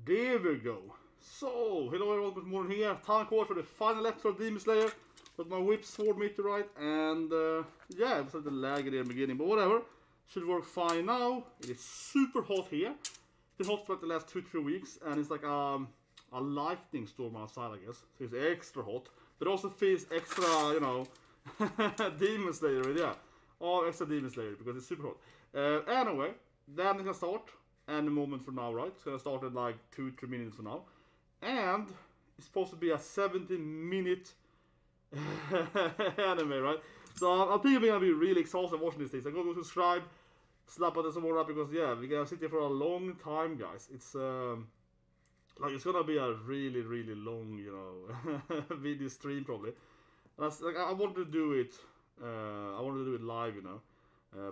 There we go. So, hello everyone, good morning here. Time call for the final episode of Demon Slayer. Got my whip sword meteorite, and yeah, it was a little laggy there in the beginning, but whatever. Should work fine now. It is super hot here. It's been hot for like the last 2-3 weeks, and it's like a lightning storm outside, I guess. So it's extra hot, but also feels extra, you know, Demon Slayer, yeah. All extra Demon Slayer because it's super hot. Anyway, then it's gonna start any moment from now, right? It's gonna start in like 2-3 minutes from now. And it's supposed to be a 70-minute anime, right? So I think I'm gonna be really exhausted watching these things. I'm gonna go subscribe, slap on this more up because yeah, we're gonna sit here for a long time, guys. It's like it's gonna be a really, really long, you know, video stream probably. And like I wanted to do it. I wanted to do it live, you know,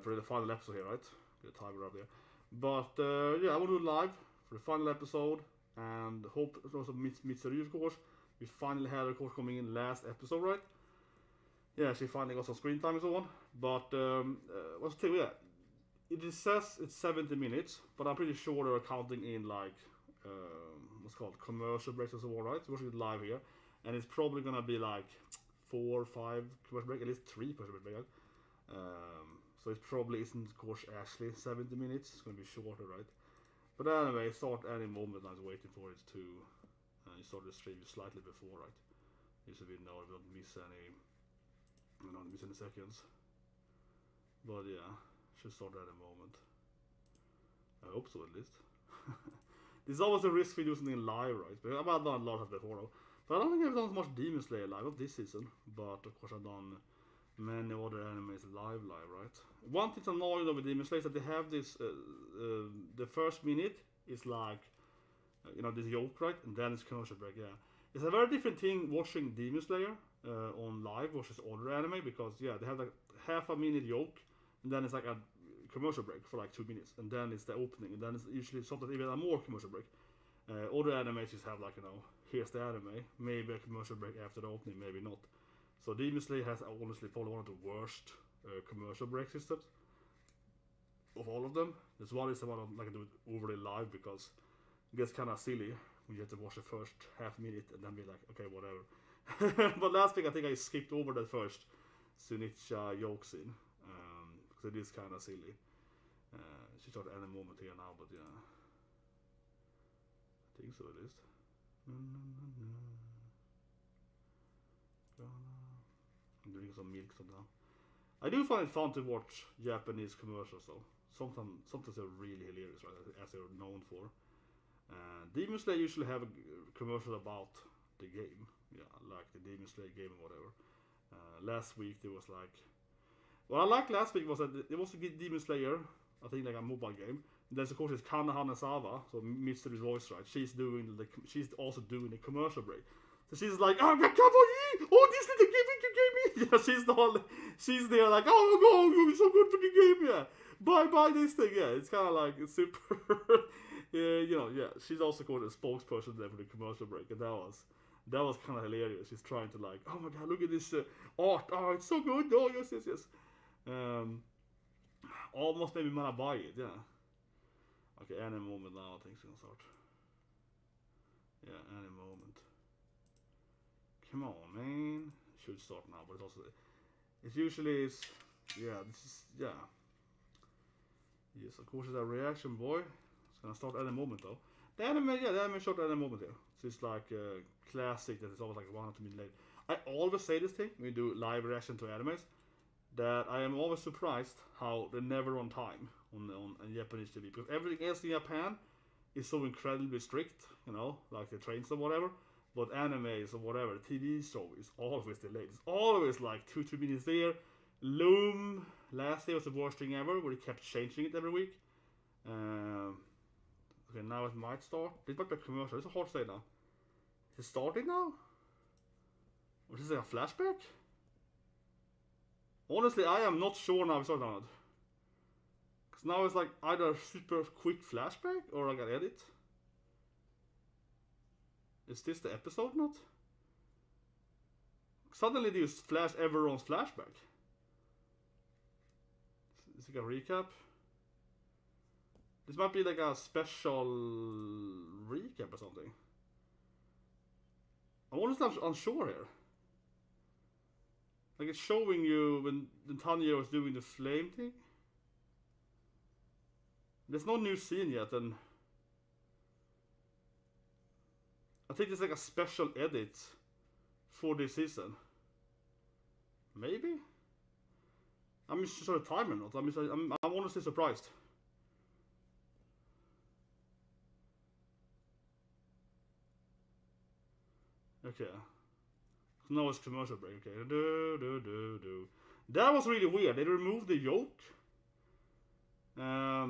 for the final episode here, right? Get a timer up there. But yeah, I want to do it live for the final episode, and hope also Mitsuri, of course. We finally had her, of course, coming in last episode, right? Yeah, she finally got some screen time and so on. But what's the thing? Yeah, it says it's 70 minutes, but I'm pretty sure they're counting in like what's called commercial breaks and so on, right? So we're watching it live here, and it's probably gonna be like 4 or 5 commercial breaks, at least 3 commercial breaks. So it probably isn't, of course, actually 70 minutes. It's going to be shorter, right? But anyway, start any moment. I was waiting for it to start the stream slightly before, right? Just so we know we don't miss any, seconds. But yeah, should start any moment. I hope so, at least. There's always a risk for doing something live, right? But I've done a lot of that before, though. But I don't think I've done so much Demon Slayer live, not this season. But of course, I've done many other animes live, right? One thing's annoying with Demon Slayer is that they have this, the first minute is like, you know, this yoke, right? And then it's commercial break, yeah. It's a very different thing watching Demon Slayer on live versus other anime, because, yeah, they have like half a minute yoke, and then it's like a commercial break for like 2 minutes, and then it's the opening, and then it's usually sometimes even a more commercial break. Other animes just have like, you know, here's the anime, maybe a commercial break after the opening, maybe not. So Demon Slayer has honestly probably one of the worst commercial break systems of all of them. That's one reason why I don't like to do it overly live, because it gets kind of silly when you have to watch the first half minute and then be like, okay, whatever. But last week I think I skipped over that first Sunicha yoke scene, because it is kind of silly. She started any moment here now, but yeah, I think so at least. I'm drinking some milk now. I do find it fun to watch Japanese commercials though. Sometimes they're really hilarious, right? As they're known for. Demon Slayer usually have a commercial about the game, yeah, like the Demon Slayer game or whatever. Last week there was like, what I liked last week was that it was a Demon Slayer, I think like a mobile game. And then of course it's Kana Hanazawa, so Mitsuri's voice, right? She's also doing the commercial break. So she's like, oh, come on, oh, this is the game you gave me. Yeah, she's there like, oh, no, it's so good for the game, yeah. Buy this thing, yeah. It's kind of like, it's super, yeah, you know, yeah. She's also called a spokesperson there for the commercial break, and that was kind of hilarious. She's trying to like, oh my god, look at this art, oh, it's so good, oh, yes. Almost made me wanna buy it, yeah. Okay, any moment now, I think it's gonna start. Yeah, any moment. Come on, man. It should start now, but it usually is, yeah, this is, yeah. Yes, of course it's a reaction, boy. It's gonna start any moment, though. The anime shot any moment here. So it's like classic that it's always like 1 or 2 minutes late. I always say this thing when we do live reaction to animes, that I am always surprised how they're never on time on Japanese TV, because everything else in Japan is so incredibly strict, you know, like the trains or whatever. But animes or whatever, TV show is always delayed. It's always like 2-3 minutes there. LOOM last year was the worst thing ever, where they kept changing it every week. Okay, now it might start. This might be a commercial. It's hard to say now. Is it starting now? Or is this like a flashback? Honestly, I am not sure now it's starting on it. Because now it's like either a super quick flashback or like an edit. Is this the episode not? Suddenly they use everyone's flashback. Is it a recap? This might be like a special recap or something. I'm honestly unsure here. Like it's showing you when Tanjiro was doing the flame thing. There's no new scene yet, and I think it's like a special edit for this season. Maybe? I'm just sure the time or not. I'm honestly surprised. Okay. Now it's commercial break. Okay. That was really weird. They removed the yoke. That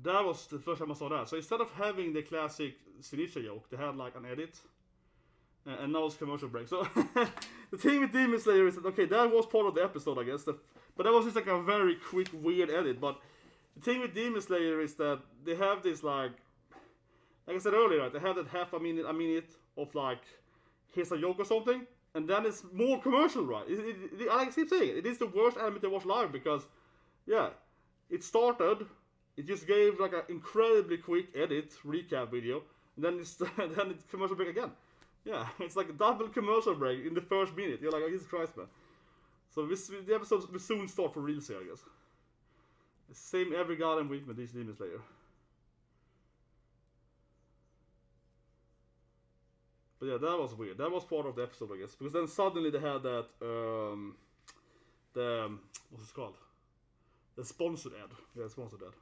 was the first time I saw that. So instead of having the classic Shinichi yoke, they had like an edit. And now it's commercial break. So the thing with Demon Slayer is that, okay, that was part of the episode, I guess. But that was just like a very quick, weird edit. But the thing with Demon Slayer is that they have this like I said earlier, right, they have that half a minute of like, here's a joke or something. And then it's more commercial, right? I keep saying it is the worst anime to watch live because, yeah, it started, it just gave like an incredibly quick edit, recap video. And then it's commercial break again. Yeah, it's like a double commercial break in the first minute. You're like, oh, Jesus Christ, man. So the episode will soon start for real here, I guess. Same every goddamn week with these Demon Slayer. But yeah, that was weird. That was part of the episode, I guess. Because then suddenly they had that, what's it called? The sponsored ad. Yeah, sponsored ad.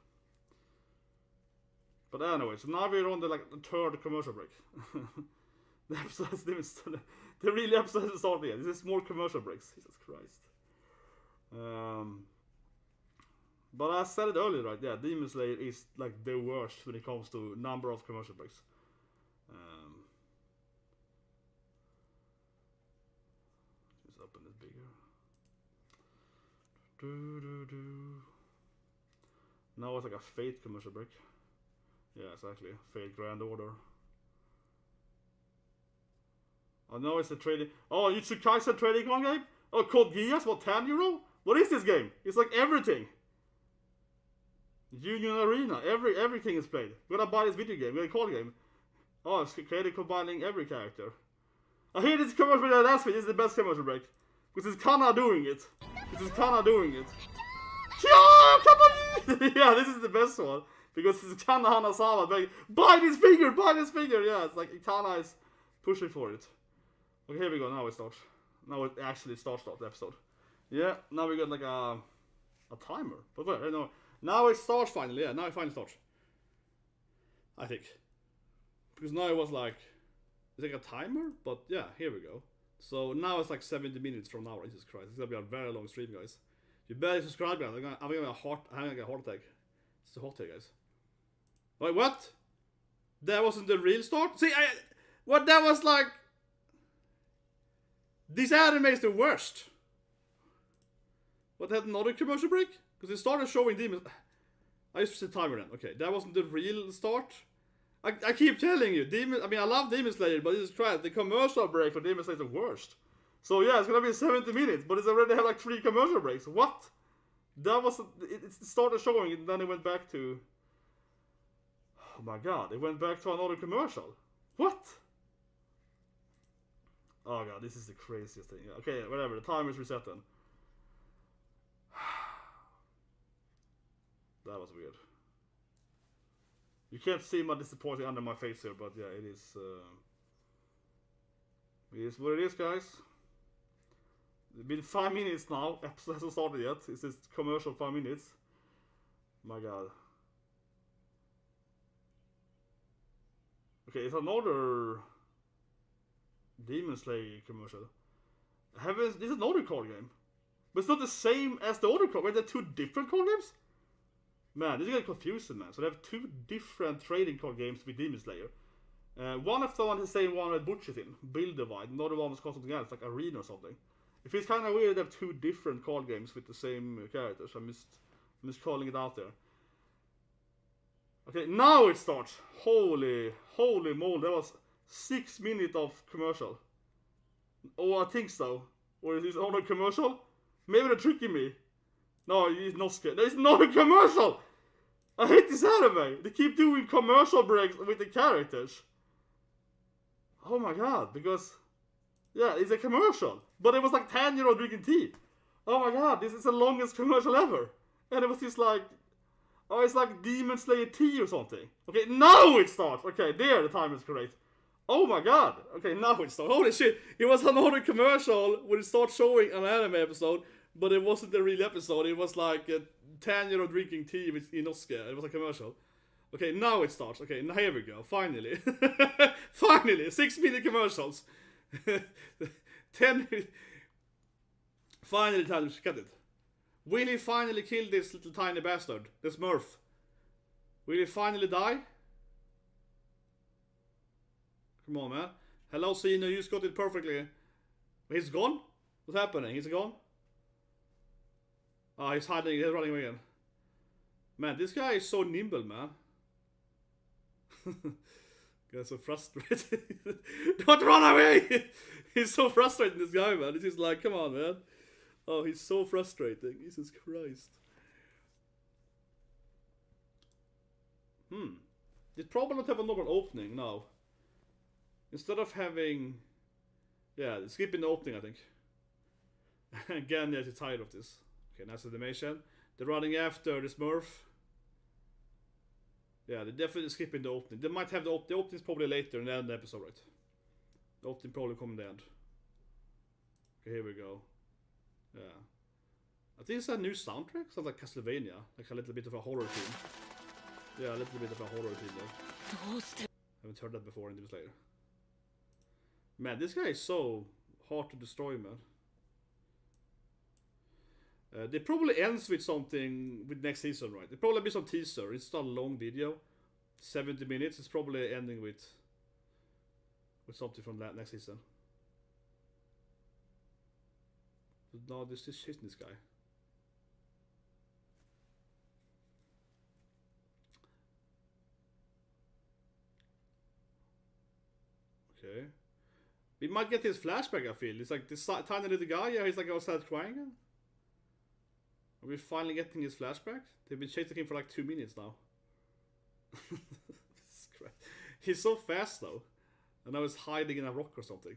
But anyway, so now we're on the third commercial break. The real episode hasn't started yet. This is more commercial breaks. Jesus Christ. But I said it earlier, right? Yeah, Demon Slayer is like the worst when it comes to number of commercial breaks. Just open it bigger. Now it's like a Fate commercial break. Yeah, exactly. Fate Grand Order. Oh no, it's a trading. Oh, Yutsukaisen trading card game? Oh, called Gias? What, €10? What is this game? It's like everything. Union Arena. Everything is played. We're gonna buy this video game. We're gonna call game. Oh, it's created combining every character. I hear this commercial break last week. This is the best commercial break. Because it's Kana doing it. This is Kana doing it. Yeah, this is the best one. Because it's Kana Hanazawa. Buy this figure! Buy this figure! Yeah, it's like Kana is pushing for it. Okay, here we go. Now it starts. Now it actually starts the episode. Yeah, now we got like a timer. But wait, no. Now it starts finally. Yeah, now it finally starts. I think. Because now it was like, it's like a timer, but yeah, here we go. So now it's like 70 minutes from now. Jesus Christ, it's gonna be a very long stream, guys. You better subscribe, guys. I'm gonna get a heart attack. It's so hot here, guys. Wait, what? That wasn't the real start? See, what that was like. This anime is the worst. What, had another commercial break? Because it started showing demons. I used to say timer then. Okay, that wasn't the real start. I keep telling you, I love Demon Slayer, but Jesus Christ, the commercial break for Demon Slayer is the worst. So yeah, it's gonna be 70 minutes, but it's already have like 3 commercial breaks. What? That was it started showing and then it went back to. Oh my god, it went back to another commercial. What? Oh god, this is the craziest thing. Okay, whatever, the timer's reset then. That was weird. You can't see my disappointing under my face here, but yeah, it is what it is, guys. It's been 5 minutes now, episode hasn't started yet. It's this commercial 5 minutes. My god. Okay, it's another Demon Slayer commercial. This is another card game. But it's not the same as the other card. Wait, they're 2 different card games? Man, this is getting confusing, man. So they have 2 different trading card games with Demon Slayer. One of the one is the same one with Butcher's in, Build Divide. Another one was called something else, like Arena or something. It feels kind of weird to have 2 different card games with the same characters. I'm just calling it out there. Okay, now it starts. Holy moly, that was 6 minutes of commercial. Oh, I think so. Or is this another commercial? Maybe they're tricking me. No, it's not scared. There's not a commercial! I hate this anime. They keep doing commercial breaks with the characters. Oh my god, because yeah, it's a commercial, but it was like Tanjiro drinking tea. Oh my god, this is the longest commercial ever, and it was just like, oh, it's like Demon Slayer tea or something. Okay, now it starts. Okay, there the time is correct. Oh my god. Okay, now it starts. Holy shit, it was another commercial when it started showing an anime episode, but it wasn't the real episode. It was like Tanjiro drinking tea with Inosuke. It was a commercial. Okay, now it starts. Okay, now here we go. Finally. Finally, 6-minute commercials. 10 Finally, Tanjiro, cut it. Will he finally kill this little tiny bastard? This Smurf? Will he finally die? Come on, man. Hello, Cena, you just got it perfectly. He's gone? What's happening? He's gone? Oh, he's hiding. He's running away again. Man, this guy is so nimble, man. Guy's so frustrated. Don't run away! He's so frustrated, this guy, man. He's just like, come on, man. Oh, he's so frustrating. Jesus Christ. It's probably not have a normal opening now. Instead of having... Yeah, skipping the opening, I think. Again, yeah, she's tired of this. Okay, nice animation. They're running after the Smurf. Yeah, they're definitely skipping the opening. They might have the opening is probably later in the end of the episode, right? The opening probably come in the end. Okay, here we go. Yeah. I think it's a new soundtrack. Sounds like Castlevania. Like a little bit of a horror theme. Yeah, a little bit of a horror theme there. Haven't heard that before in Demon Slayer. Man, this guy is so hard to destroy, man. They probably ends with something with next season, right? There probably be some teaser. It's not a long video, 70 minutes. It's probably ending with something from that next season. But no, there's just shit in this guy. Okay, we might get his flashback. I feel it's like this tiny little guy. Yeah, he's like outside crying. Are we finally getting his flashback? They've been chasing him for like 2 minutes now. He's so fast though. And now he's hiding in a rock or something.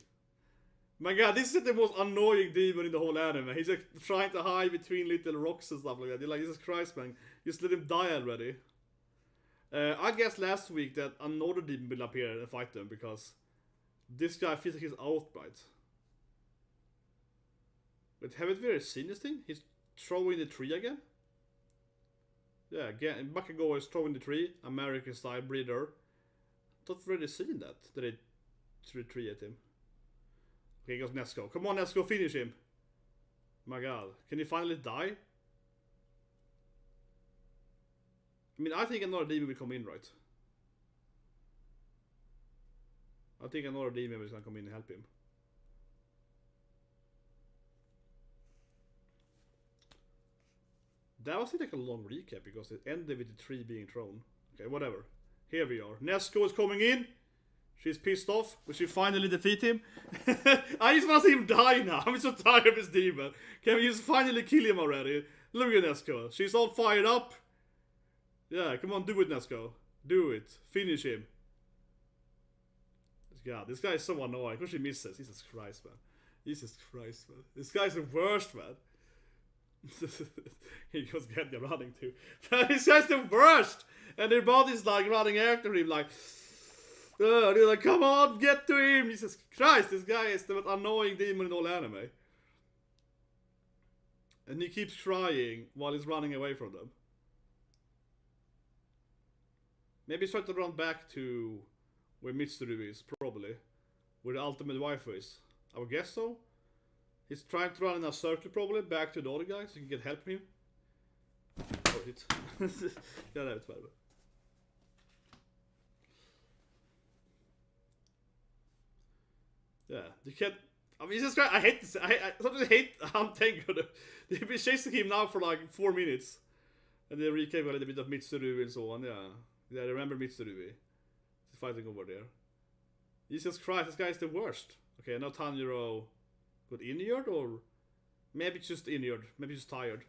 My god, this is the most annoying demon in the whole anime. He's like trying to hide between little rocks and stuff like that. You're like, Jesus Christ, man. Just let him die already. I guess last week that another demon will appear and fight them because this guy feels like he's out, right? But haven't we seen this thing? He's throwing the tree again? Yeah, again, Bakugo is throwing the tree, American style breeder. Not really seen that they threw the tree at him. Okay, he goes Nezuko. Come on, Nezuko, finish him. My god, can he finally die? I mean, I think another demon will come in, right? I think another demon is gonna come in and help him. That was like a long recap because it ended with the tree being thrown. Okay, whatever. Here we are. Nezuko is coming in. She's pissed off, but she finally defeat him. I just want to see him die now. I'm so tired of this demon. Can we just finally kill him already? Look at Nezuko. She's all fired up. Yeah, come on, do it, Nezuko. Do it. Finish him. God, this guy is so annoying. Because she misses. Jesus Christ, man. Jesus Christ, man. This guy's the worst, man. He goes Genya running too. This guy's the worst! And their body's like running after him like, they're like, come on, get to him! Jesus Christ, this guy is the most annoying demon in all anime. And he keeps crying while he's running away from them. Maybe he's trying to run back to where Mitsuri is, probably. Where the ultimate wife is. I would guess so. He's trying to run in a circle probably, back to the other guy so you can get help from him. Oh, hit. Yeah, that's bad. Yeah, you can't... I mean, Jesus Christ, I hate this. I sometimes hate how Tengu. They've been chasing him now for like 4 minutes. And they recap a little bit of Mitsuri and so on, yeah. Yeah, I remember Mitsuri. He's fighting over there. Jesus Christ, this guy is the worst. Okay, now Tanjiro got injured, or maybe just injured, maybe just tired.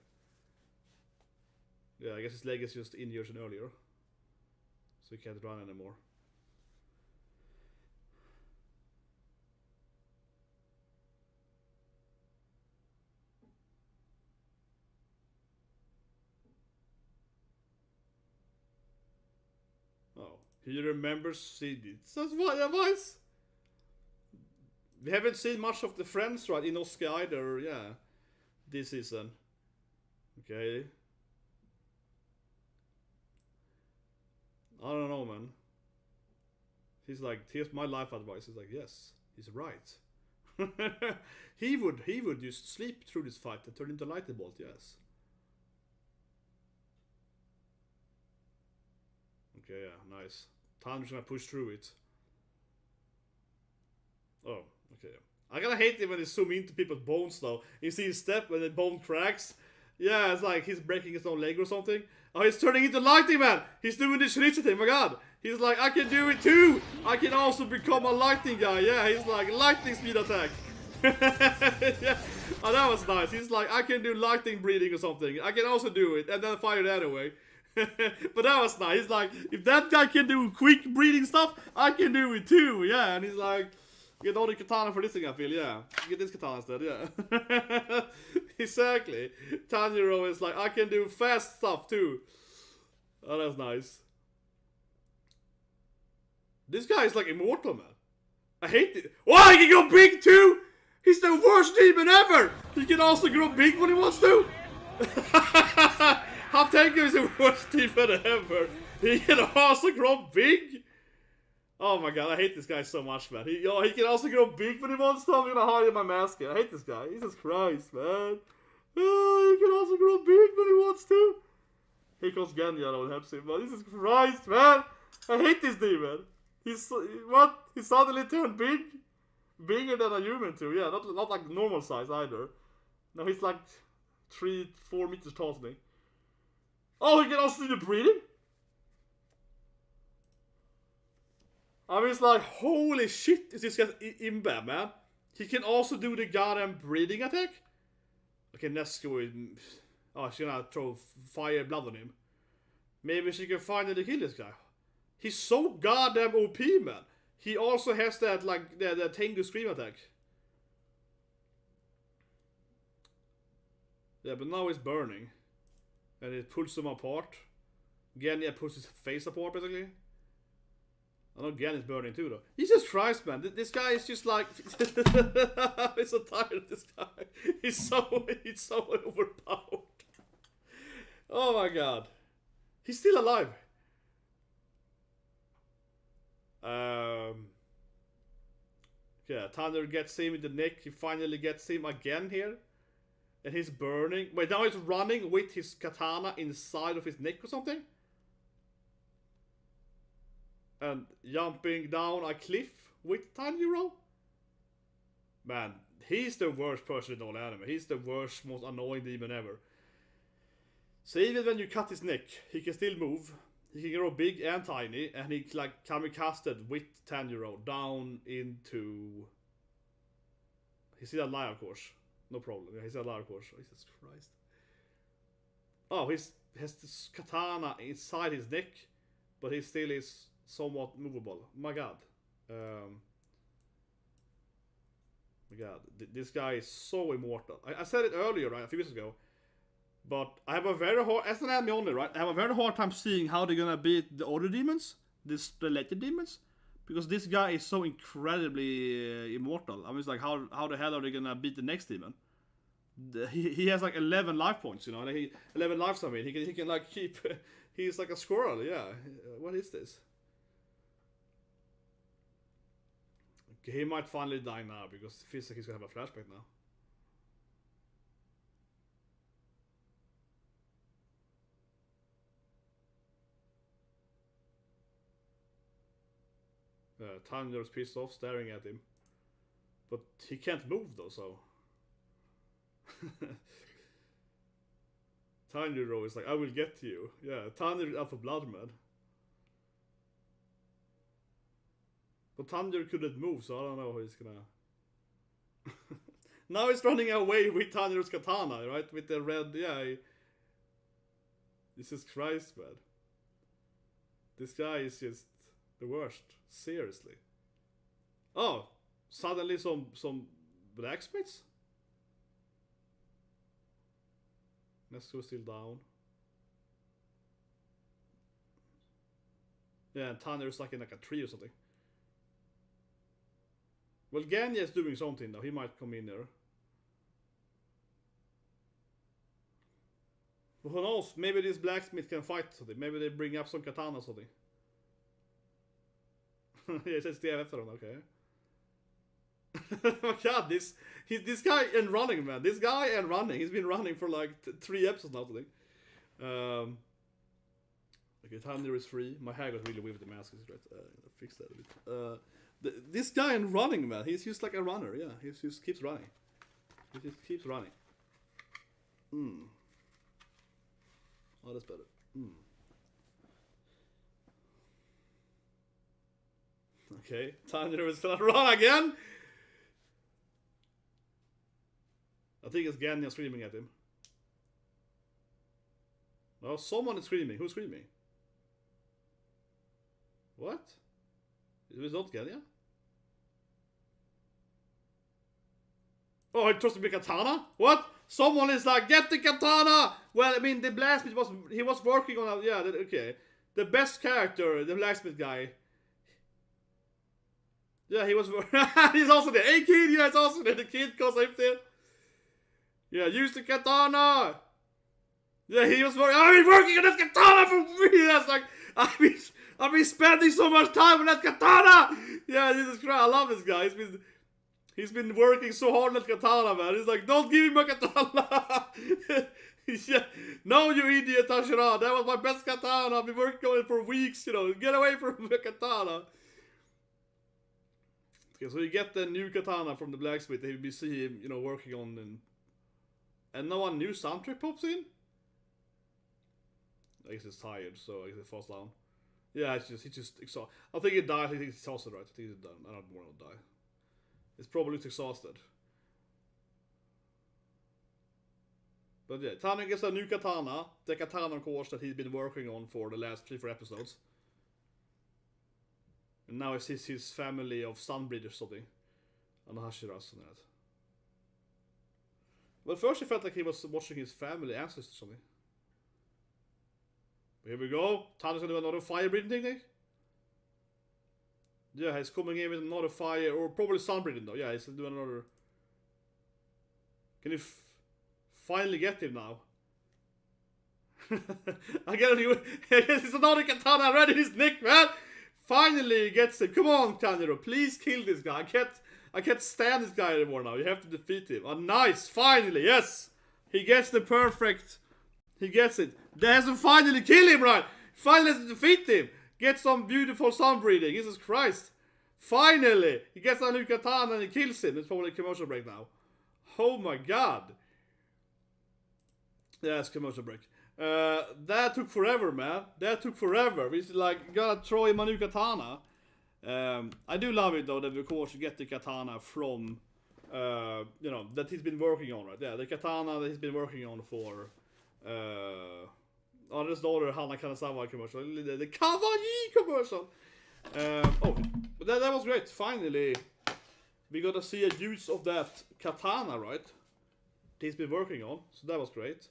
Yeah, I guess his leg is just injured earlier. So he can't run anymore. Oh, he remembers seeing that's wise. We haven't seen much of the friends, right, in Oscar either, yeah, this season. Okay. I don't know, man. He's like, here's my life advice. He's like, yes, he's right. he would just sleep through this fight and turn into lightning bolt, yes. Okay, yeah, nice. Tanjiro's gonna push through it. Oh, okay. I gotta hate it when they zoom into people's bones though. You see his step when the bone cracks. Yeah, it's like he's breaking his own leg or something. Oh, he's turning into lightning man. He's doing the shinichi thing. My God, he's like, I can do it too. I can also become a lightning guy. Yeah, he's like lightning speed attack. Yeah. Oh, that was nice. He's like, I can do lightning breathing or something. I can also do it and then fire it anyway. But that was nice. He's like, if that guy can do quick breathing stuff, I can do it too. Yeah, and he's like, get all the katana for this thing, I feel, yeah. Get this katana instead, yeah. Exactly. Tanjiro is like, I can do fast stuff too. Oh, that's nice. This guy is like immortal, man. I hate it. Oh, he can go big too! He's the worst demon ever! He can also grow big when he wants to! Haptenko is the worst demon ever! He can also grow big! Oh my God, I hate this guy so much, man. He can also grow big when he wants to. I'm gonna hide in my mask here. I hate this guy. Jesus Christ, man. He can also grow big when he wants to. Here comes Genya though and helps him. But Jesus Christ, man. I hate this demon. What? He suddenly turned big? Bigger than a human too. Yeah, not like normal size either. No, he's like 3-4 meters tall to me. Oh, he can also do the breathing? I mean, it's like, holy shit, is this guy in bad, man? He can also do the goddamn breathing attack? Okay, Nezuko is... Oh, she's gonna throw fire blood on him. Maybe she can finally kill this guy. He's so goddamn OP, man. He also has that, like, the Tengu Scream attack. Yeah, but now it's burning. And it pulls him apart. Genya pulls his face apart, basically. I know Gen is burning too, though. Jesus Christ, man. This guy is just like... I'm so tired of this guy. He's so overpowered. Oh my God. He's still alive. Yeah, Tanjiro gets him in the neck. He finally gets him again here. And he's burning. Wait, now he's running with his katana inside of his neck or something? And jumping down a cliff with Tanjiro? Man, he's the worst person in all anime. He's the worst, most annoying demon ever. So even when you cut his neck, he can still move. He can grow big and tiny, and he like kamikazed with Tanjiro down into... He's still alive, of course. No problem. Yeah, he's still alive, of course. Jesus Christ. Oh, he has this katana inside his neck, but he still is somewhat movable. My God. My God. This guy is so immortal. I said it earlier, right, a few weeks ago. But I have a very hard, as an anime only, right? I have a very hard time seeing how they're gonna beat the other demons, the related demons, because this guy is so incredibly immortal. I mean, it's like how the hell are they gonna beat the next demon? He has like 11 life points, you know, like 11 lives. I mean, he can like keep. He's like a squirrel, yeah. What is this? Okay, he might finally die now because it feels like he's gonna have a flashback now. Tanjiro's pissed off, staring at him. But he can't move though, so... Tanjiro is like, I will get to you. Yeah, Tanjiro is out for blood, man. But Tanjiro couldn't move, so I don't know how he's gonna... Now he's running away with Tanjiro's katana, right? With the red, yeah. Jesus Christ, man. This guy is just the worst. Seriously. Oh, suddenly some blacksmiths? Nezuko still down. Yeah, and Tanner's like in like a tree or something. Well, Genya is doing something though. He might come in there. But who knows? Maybe this blacksmith can fight something. Maybe they bring up some katana or something. Yeah, it says DF after him, okay. Oh my god, this guy and running, man. This guy and running. He's been running for like 3 episodes now, I think. Okay, Tanner is free. My hair got really weird with the mask. Right? Fix that a bit. This guy and running, man. He's just like a runner. Yeah, he just keeps running. He just keeps running. Oh, that's better. Okay, Tanner is gonna run again. I think it's Genya screaming at him. No, someone is screaming. Who's screaming? What? Is it not Genya? Oh, he tries to be katana? What? Someone is like, get the katana! Well, I mean, the blacksmith was working on, yeah, okay. The best character, the blacksmith guy. Yeah, he was, he's also there. Hey kid, yeah, it's also there. The kid goes up there. Yeah, use the katana! Yeah, he was working, I've been working on that katana for years! Like, I've been spending so much time on that katana! Yeah, Jesus Christ, I love this guy. He's been working so hard on that katana, man. He's like, don't give me my katana! Yeah. No, you idiot, Hashira. That was my best katana. I've been working on it for weeks, you know. Get away from the katana. Okay, so you get the new katana from the blacksmith. We see him, you know, working on and no one new soundtrack pops in? I guess he's tired, so I guess it falls down. Yeah, he's just exhausted. I think he died. I think he's exhausted, right? I think he's done. I don't want to die. It's probably exhausted. But yeah, Tanner gets a new katana. The katana course that he's been working on for the last 3-4 episodes. And now he sees his family of Sunbreed or something. And Hashiras and that. But first he felt like he was watching his family ancestors or something. But here we go. Tanner's gonna do another fire breathing technique. Yeah, he's coming in with another fire, or probably sun breathing though. Yeah, he's doing another. Can you finally get him now? I get it. It's another katana right in his neck, man. Finally he gets him. Come on, Kanro, please kill this guy. I can't stand this guy anymore now. You have to defeat him. Oh, nice, finally, yes. He gets the perfect. He gets it. They have to finally kill him, right? Finally has to defeat him. Get some beautiful sun breathing. Jesus Christ. Finally! He gets a new katana and he kills him. It's probably a commercial break now. Oh my god. Yeah, it's commercial break. That took forever, man. That took forever. We like gotta throw him a new katana. I do love it though that of course you get the katana from you know, that he's been working on, right? Yeah, the katana that he's been working on for oh, there's the other Hana Kanazawa commercial. The Kawaii commercial. Oh, but that was great. Finally, we got to see a use of that katana, right? He's been working on, so that was great.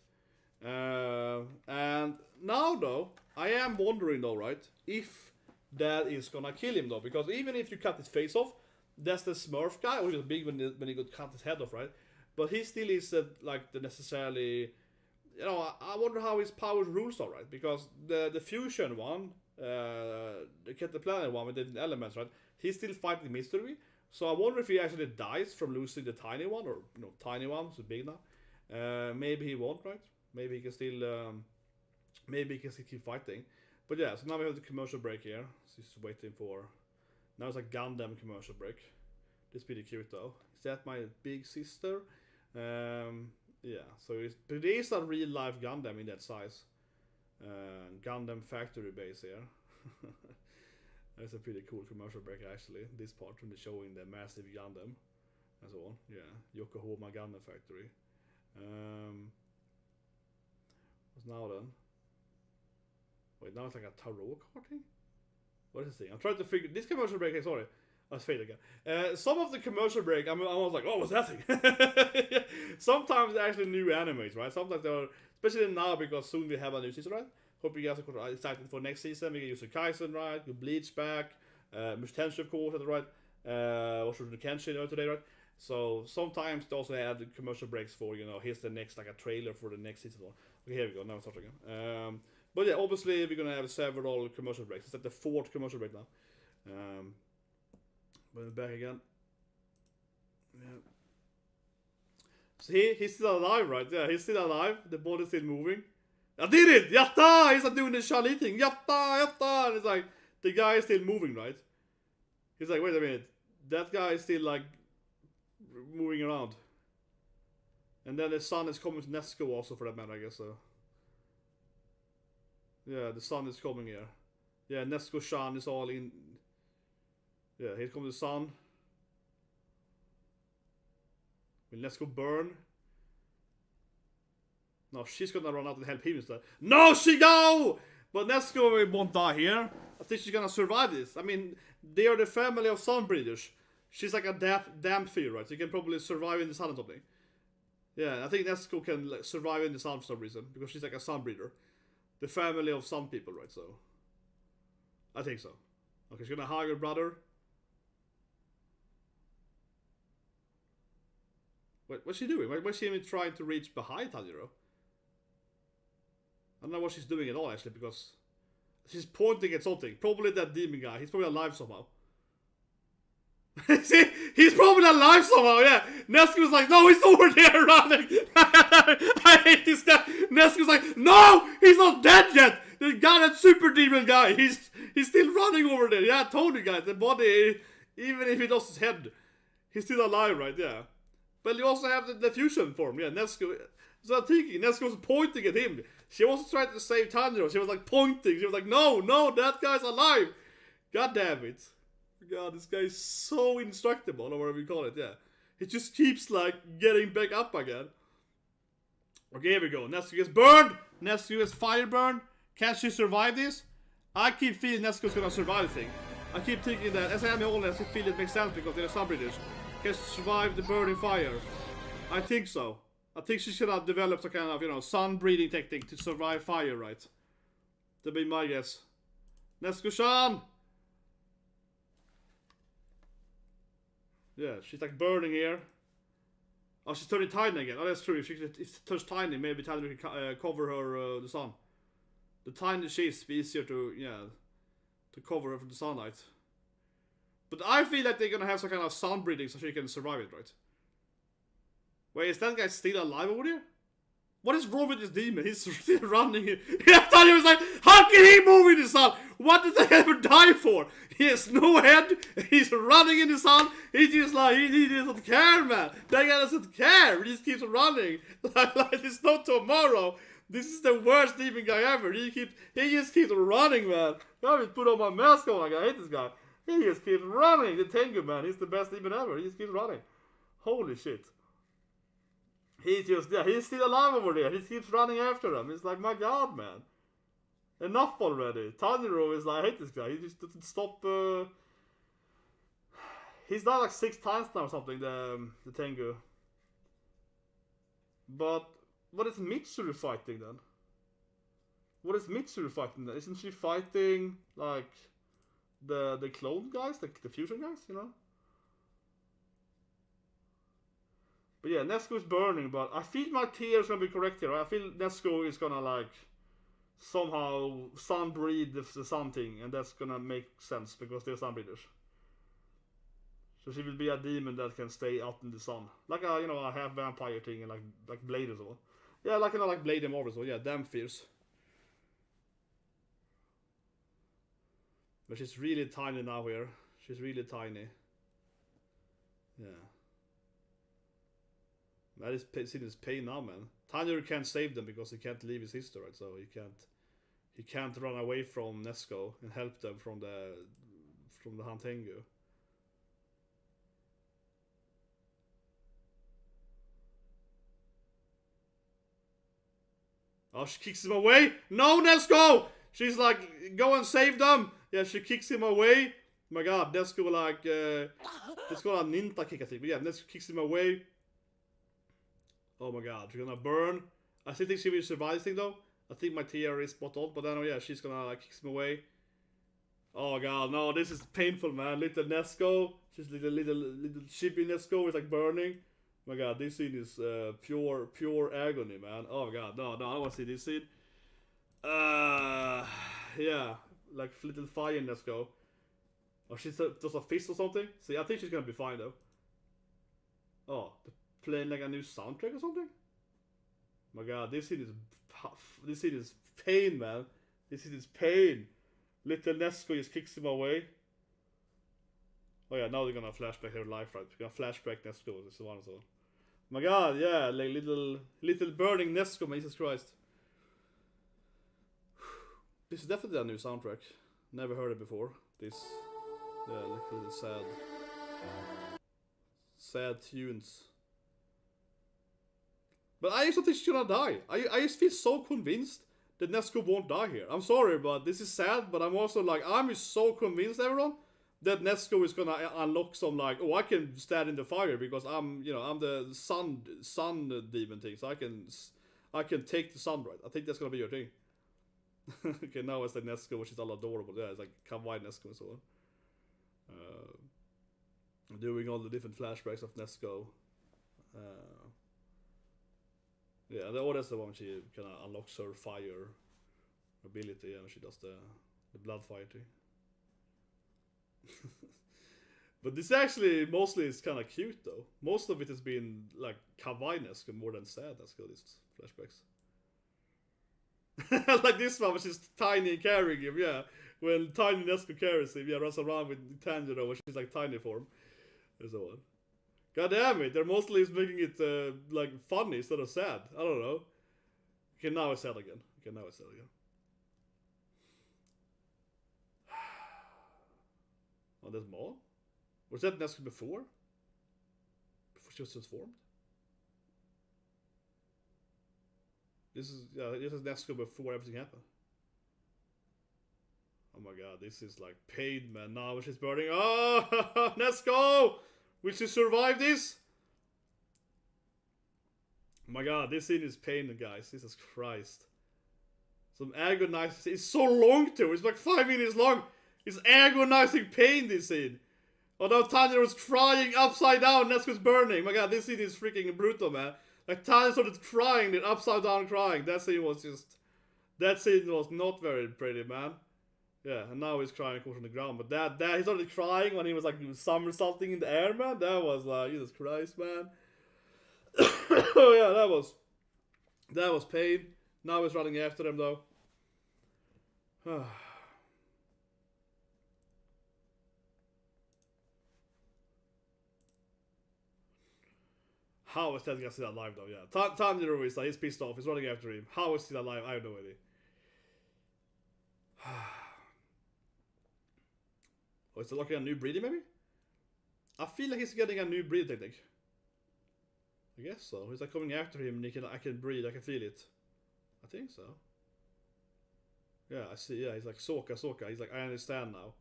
And now, though, I am wondering, though, right, if that is gonna kill him, though, because even if you cut his face off, that's the Smurf guy, which is big when he got cut his head off, right? But he still is like the necessarily. You know, I wonder how his powers rules are, right? Because the fusion one, the Get the Planet one with the elements, right? He's still fighting Mitsuri. So I wonder if he actually dies from losing the tiny one, or you know, tiny one, so big now. Maybe he won't, right? Maybe he can still, keep fighting. But yeah, so now we have the commercial break here. So just waiting for. Now it's a Gundam commercial break. This is pretty cute though. Is that my big sister? Yeah, so it is a real life Gundam in that size. Gundam factory base here. That's a pretty cool commercial break actually. This part when they're showing the massive Gundam and so on. Yeah, Yokohama Gundam factory. What's now then? Wait, now it's like a tarot card thing? What is this thing? I'm trying to figure... This commercial break, hey, sorry. I failed again. Some of the commercial break, I was like, oh, what's that thing? Sometimes they're actually new animes, right? Sometimes they're... Especially now, because soon we have a new season, right? Hope you guys are excited for next season. We can use the Kaisen, right? Get Bleach back. Mustenshu, of course, right? Also the Kenshin today, right? So sometimes they also add commercial breaks for, you know, here's the next, like a trailer for the next season. Okay, here we go. Now it's starting again. But yeah, obviously we're gonna have several commercial breaks. It's like the 4th commercial break now. But back again. Yeah. So he's still alive, right? Yeah, he's still alive. The body's still moving. I did it! Yatta! He's not doing the Charlie thing. Yatta! Yatta! And it's like, the guy is still moving, right? He's like, wait a minute. That guy is still like moving around. And then the sun is coming to Nezuko also, for that matter, I guess so. Yeah, the sun is coming here. Yeah, Nezuko-chan is all in. Yeah, here comes the sun. Will Nezuko burn? No, she's gonna run out and help him instead. No, she go! But Nezuko won't die here. I think she's gonna survive this. I mean, they are the family of sun breeders. She's like a damp fear, right? So you can probably survive in the sun or something. Yeah, I think Nezuko can like, survive in the sun for some reason. Because she's like a sun breeder. The family of some people, right? So I think so. Okay, she's gonna hug her brother. What's she doing? Why's she even trying to reach behind Tanjiro? I don't know what she's doing at all, actually, because she's pointing at something. Probably that demon guy. He's probably alive somehow. See? He's probably alive somehow, yeah. Nezuko's like, no, he's over there running. I hate this guy. Nezuko's like, no, he's not dead yet. The guy, that super demon guy, he's still running over there. Yeah, I told you guys, the body, even if he lost his head, he's still alive, right? Yeah. But you also have the fusion form, yeah, Nezuko. So I'm thinking, Nezuko's pointing at him. She wasn't trying to save Tanjiro. She was like pointing. She was like, no, that guy's alive. God damn it. God, this guy is so indestructible, or whatever you call it, yeah. He just keeps, like, getting back up again. Okay, here we go. Nezuko gets burned. Nezuko gets fire burned. Can she survive this? I keep feeling Nezuko's gonna survive this thing. I keep thinking that, as I am the only, I feel it makes sense because they're sun-breeders. Can survive the burning fire. I think so. I think she should have developed a kind of, you know, sun-breeding technique to survive fire, right? That'd be my guess. Nezuko-chan! Yeah, she's like burning here. Oh, she's turning tiny again. Oh, that's true. If she turns tiny, maybe Tiny can cover her the sun. The tiny sheets be easier to, yeah, to cover her from the sunlight. But I feel like they're gonna have some kind of sun breeding so she can survive it, right? Wait, is that guy still alive over there? What is wrong with this demon? He's still running. I thought he was like, how can he move in the sun? What did they ever die for? He has no head. He's running in the sun. He's just like, he doesn't care, man. That guy doesn't care. He just keeps running. Like it's no tomorrow. This is the worst demon guy ever. He just keeps running, man. I just put on my mask on. Like, I hate this guy. He just keeps running. The Tengu, man. He's the best demon ever. He just keeps running. Holy shit. He's just, yeah, he's still alive over there. He keeps running after him. It's like, my god, man. Enough already. Tanjiro is like, I hate this guy. He just doesn't stop. He's died like 6 times now or something, the Tengu. But what is Mitsuri fighting then? What is Mitsuri fighting then? Isn't she fighting like the clone guys, the fusion guys, you know? But yeah, Nezuko is burning, but I feel my tears gonna be correct here. I feel Nezuko is gonna like somehow sun-breed the sun thing, and that's gonna make sense because they're sun-breeders. So she will be a demon that can stay out in the sun, like a, you know, a half vampire thing, and like Blade as well. Yeah, like, you know, like Blade and Marvel as well. Yeah, damn fierce. But she's really tiny now here. She's really tiny. Yeah. That is seeing his pain now, man. Tanjiro can't save them because he can't leave his sister, right? So he can't run away from Nezuko and help them from the Hantengu. Oh, she kicks him away. No, Nezuko! She's like, go and save them. Yeah, she kicks him away. Oh my god, Nezuko like, let's go on ninja kick I think. But yeah, Nezuko kicks him away. Oh my god, she's gonna burn. I still think she will survive this thing though. I think my theory is spot on, but then oh yeah, she's gonna like kick him away. Oh god, no, this is painful, man. Little Nezuko, she's little chippy Nezuko is like burning. Oh my god, this scene is pure agony, man. Oh god, no, I don't want to see this scene. Yeah, like little fire Nezuko. Oh, she's just a fist or something. See, I think she's gonna be fine though. Oh, playing like a new soundtrack or something. Oh my god, this scene is pain, man. This scene is pain. Little Nezuko just kicks him away. Oh yeah, now they're gonna flashback her life, right? We're gonna flashback Nezuko. This is one as well. Oh my god, yeah, like little burning Nezuko, Jesus Christ. This is definitely a new soundtrack. Never heard it before. This, yeah, like a little sad tunes. But I just don't think she's gonna die. I just feel so convinced that Nezuko won't die here. I'm sorry, but this is sad, but I'm also like, I'm just so convinced, everyone, that Nezuko is gonna unlock some like, oh, I can stand in the fire because I'm the sun demon thing, so I can take the sun, right? I think that's gonna be your thing. Okay, now it's like Nezuko, which is all adorable. Yeah, it's like kawaii Nezuko and so on. Doing all the different flashbacks of Nezuko. Yeah, that's the one she kind of unlocks her fire ability, and she does the blood fire thing. But this actually mostly is kind of cute though. Most of it has been like kawaii Nezuko more than sad Nezuko, these flashbacks. Like this one, which is tiny and carrying him, yeah. When tiny Nezuko carries him, yeah, runs around with Tanjiro, which is like tiny form. And so on. God damn it, they're mostly making it like funny instead of sad. I don't know. Okay, now it's sad again. Oh, there's more? Was that Nezuko before? Before she was transformed? This is Nezuko before everything happened. Oh my god, this is like pain, man. Now she's burning. Oh, Nezuko! Will she survive this? Oh my god, this scene is pain, guys. Jesus Christ. Some agonizing. It's so long too. It's like 5 minutes long. It's agonizing pain, this scene. Although Tanjiro was crying upside down, Nezuko's burning. Oh my god, this scene is freaking brutal, man. Like Tanjiro started crying, then upside down crying. That scene was not very pretty, man. Yeah, and now he's crying, of course, on the ground. But that he started crying when he was like somersaulting in the air, man. That was like, Jesus Christ, man. Oh yeah, that was pain. Now he's running after them though. How is that guy still alive though? Yeah, Tanjiro is like, he's pissed off. He's running after him. How is he alive? I have no idea. Oh, is it like a new breeding maybe? I feel like he's getting a new breed technique. I guess so. He's like coming after him and I can breathe, I can feel it. I think so. Yeah, I see, yeah, he's like Soka. He's like, I understand now.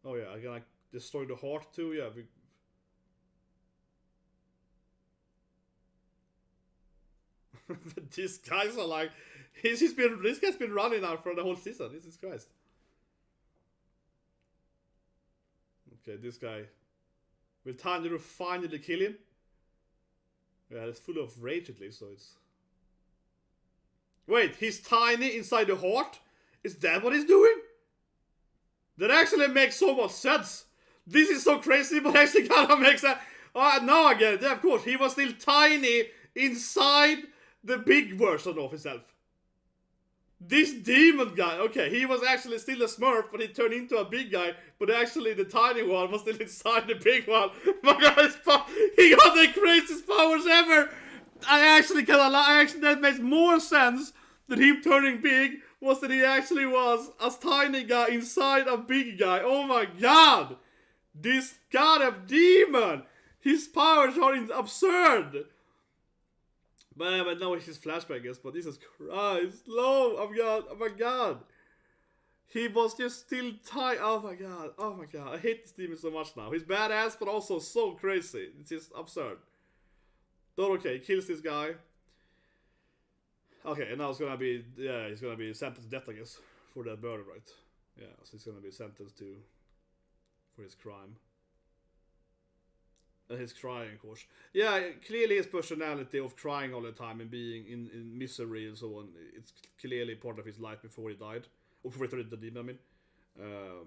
Oh yeah, I can like destroy the heart too, yeah. These guys are like, this guy's been running now for the whole season. Jesus Christ. Okay, this guy. Will Tanjiro finally kill him? Yeah, it's full of rage at least, so it's... Wait, he's tiny inside the heart? Is that what he's doing? That actually makes so much sense. This is so crazy, but actually kind of makes sense. Now I get it. Yeah, of course, he was still tiny inside the big version of himself. This demon guy, okay, he was actually still a Smurf, but he turned into a big guy, but actually the tiny one was still inside the big one. My god, he got the craziest powers ever! That makes more sense than him turning big, was that he actually was a tiny guy inside a big guy. Oh my god! This goddamn demon! His powers are absurd! But now it's his flashback, I guess. But Jesus Christ, no! Oh my god! He was just still tight. Oh my god! I hate this demon so much now. He's badass, but also so crazy. It's just absurd. But okay, he kills this guy. Okay, and now it's gonna be he's gonna be sentenced to death, I guess, for that murder, right? Yeah, so he's gonna be sentenced for his crime. And his crying, of course. Yeah, clearly his personality of crying all the time and being in misery and so on, it's clearly part of his life before he died. Or before he turned into the demon, I mean.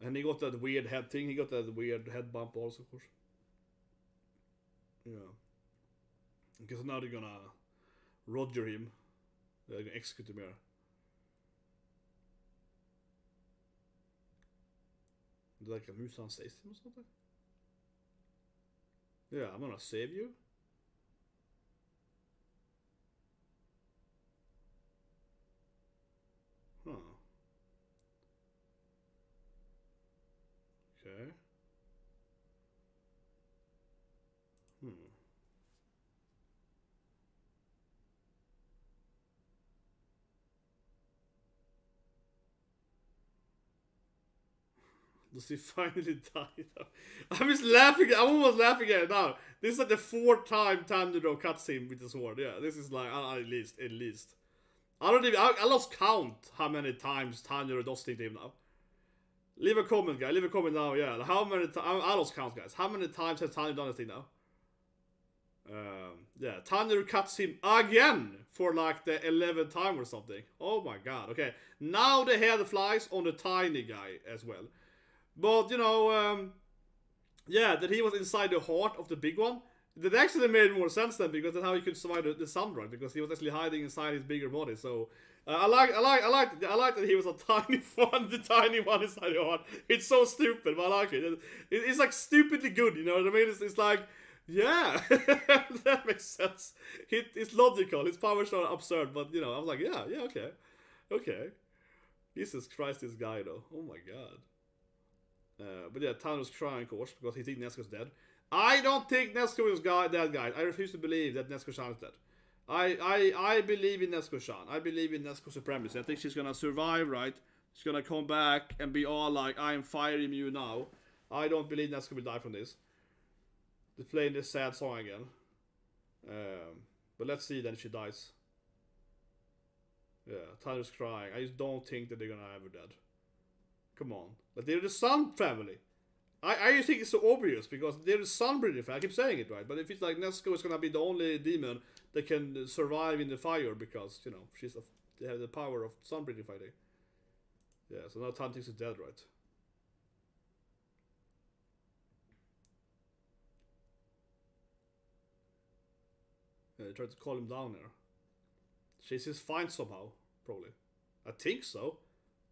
And he got that weird head thing. He got that weird head bump also, of course. Yeah. Because now they're gonna Roger him. They're gonna execute him here. Like a Musan says him or something? Yeah, I'm gonna save you. Huh. Okay. Does he finally die now? I'm just laughing. I'm almost laughing at it now. This is like the 4th time Tanjiro cuts him with the sword. Yeah, this is like at least. I don't even. I lost count how many times Tanjiro does things to him now. Leave a comment, guys. Leave a comment now. Yeah, how many times? I lost count, guys. How many times has Tanjiro done this thing now? Yeah, Tanjiro cuts him again for like the 11th time or something. Oh my god. Okay, now the head flies on the tiny guy as well. But, you know, yeah, that he was inside the heart of the big one. That actually made more sense then, because that's how he could survive the sun, right? Because he was actually hiding inside his bigger body. So, I like that he was a tiny one, the tiny one inside the heart. It's so stupid, but I like it. It's like stupidly good, you know what I mean? It's like, yeah, that makes sense. It's logical. His powers are absurd, but, you know, I was like, yeah, okay. Jesus Christ, this guy, though. Oh my god. But yeah, Tanjiro's crying, of course, because he thinks Nezuko's dead. I don't think Nezuko is dead, guys. I refuse to believe that Nezuko-chan is dead. I believe in Nezuko-chan. I believe in Nezuko's supremacy. I think she's gonna survive, right? She's gonna come back and be all like, I am firing you now. I don't believe Nezuko will die from this. They're playing this sad song again. But let's see then if she dies. Yeah, Tanjiro's crying. I just don't think that they're gonna have her dead. Come on. But they're the Sun family. I just think it's so obvious because they're the Sun breeding family. I keep saying it, right? But if it's like Nezuko is gonna be the only demon that can survive in the fire because, you know, they have the power of Sun breeding fighting. Yeah, so now Tan thinks is dead, right? Yeah, they tried to call him down there. She's fine somehow, probably. I think so.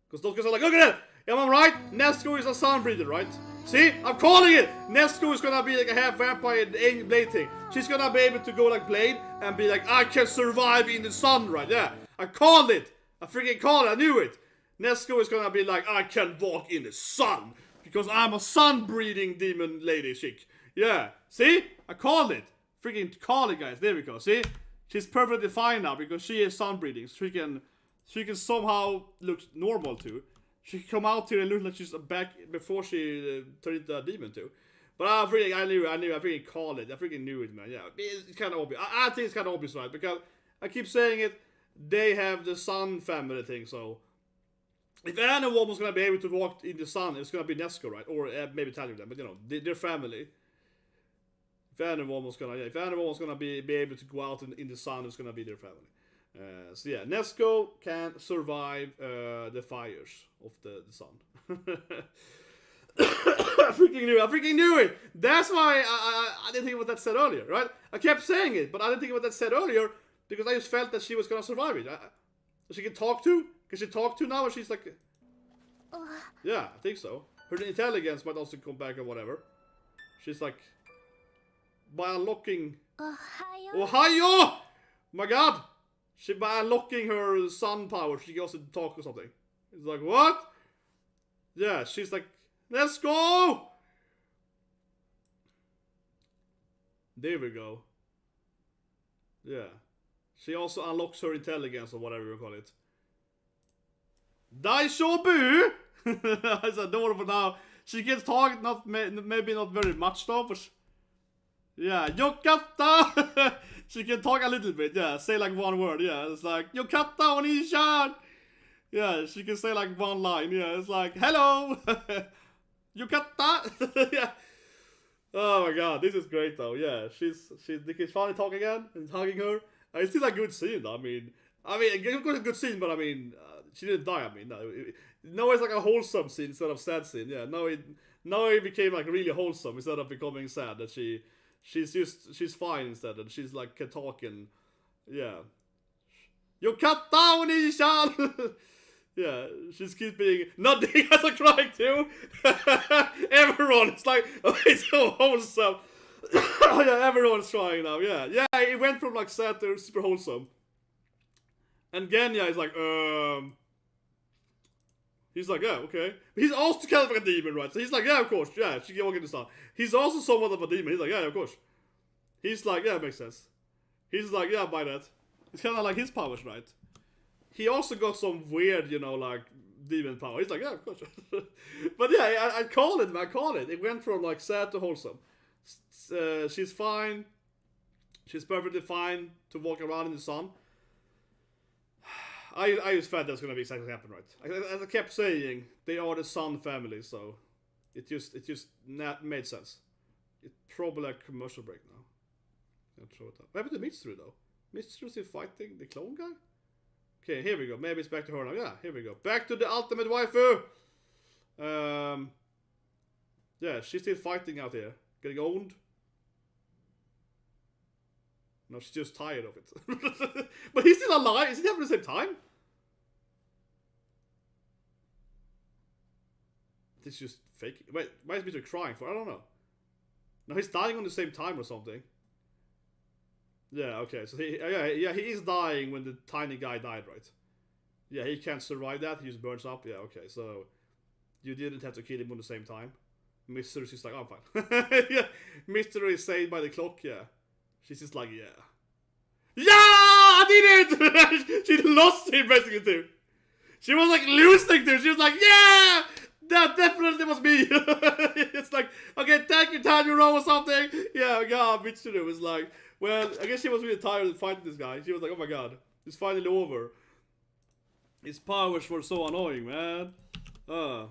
Because those guys are like, look at that! Am I right? Nezuko is a sun breeder, right? See? I'm calling it! Nezuko is gonna be like a half vampire blade thing. She's gonna be able to go like Blade and be like, I can survive in the sun, right? Yeah. I called it! I freaking called it, I knew it! Nezuko is gonna be like, I can walk in the sun! Because I'm a sun breeding demon lady chick. Yeah. See? I called it! Freaking call it, guys. There we go. See? She's perfectly fine now because she is sun breeding. She can somehow look normal too. She can come out here and look like she's back before she turned into a demon too. But I freaking called it. I freaking knew it, man. Yeah, it's kind of obvious. I think it's kind of obvious, right? Because I keep saying it. They have the sun family thing, so if anyone was gonna be able to walk in the sun, it's gonna be Nezuko, right? Or maybe Tanjiro, but you know, their family. If anyone was gonna be able to go out in the sun, it's gonna be their family. So yeah, Nezuko can survive the fires of the sun. I freaking knew it! That's why I didn't think about that said earlier, right? I kept saying it, but I didn't think about that said earlier because I just felt that she was gonna survive it. She can talk to? Can she talk to now? Or she's like... Yeah, I think so. Her intelligence might also come back or whatever. She's like... By unlocking... Ohio! My god! By unlocking her sun power, she can also talk or something. It's like, what? Yeah, she's like, let's go! There we go. Yeah. She also unlocks her intelligence or whatever you call it. Daishobu! It's adorable now. She gets talk, maybe not very much though, but yeah, Yokata! She can talk a little bit, yeah, say like one word, yeah, it's like, Yokata Onishan! Yeah, she can say like one line, yeah, it's like, hello! Yokata! Yeah. Oh my god, this is great though, yeah, they can finally talk again, and hugging her. It's still a good scene though, I mean, of course a good scene, but I mean, she didn't die, I mean, no, it's like a wholesome scene instead of sad scene, yeah, now it became like really wholesome instead of becoming sad, that she's fine instead, and she's like talking, yeah. Yokata Onishan! Yeah, she's keeping nodding as I cry too. Everyone, it's like, oh, it's so wholesome. Yeah, everyone's trying now, yeah. Yeah, it went from like sad to super wholesome. And Genya is like, he's like, yeah, okay. He's also kind of like a demon, right? So he's like, yeah, of course, yeah, she can walk in the sun. He's also somewhat of a demon. He's like, yeah, of course. He's like, yeah, makes sense. He's like, yeah, by that. It's kind of like his powers, right? He also got some weird, like, demon power. He's like, yeah, of course. But yeah, I call it. It went from, like, sad to wholesome. She's fine. She's perfectly fine to walk around in the sun. I just felt that's gonna be exactly what happened, right? As I kept saying, they are the Sun family, so it just made sense. It's probably a commercial break now. I'll throw it up. What happened to Mitsuri though? Mitsuri still fighting the clone guy? Okay, here we go. Maybe it's back to her now. Yeah, here we go. Back to the ultimate waifu! Yeah, she's still fighting out here. Getting owned. No, she's just tired of it. But he's still alive. Is it happening at the same time? This is just fake. Wait, why is Mitsuri crying for? I don't know. No, he's dying on the same time or something. Yeah, okay. So he is dying when the tiny guy died, right? Yeah, he can't survive that. He just burns up. Yeah, okay. So you didn't have to kill him on the same time. Mitsuri's just like, oh, I'm fine. Yeah, Mitsuri is saved by the clock. Yeah, she's just like, yeah. Yeah, I did it! She lost him basically too. She was like losing to. She was like, yeah, that definitely was me. It's like, okay, thank you, Tanjiro or something. Yeah, God, Mitsuri was like, well, I guess she was really tired of fighting this guy. She was like, oh my god, it's finally over. His powers were so annoying, man. Ara?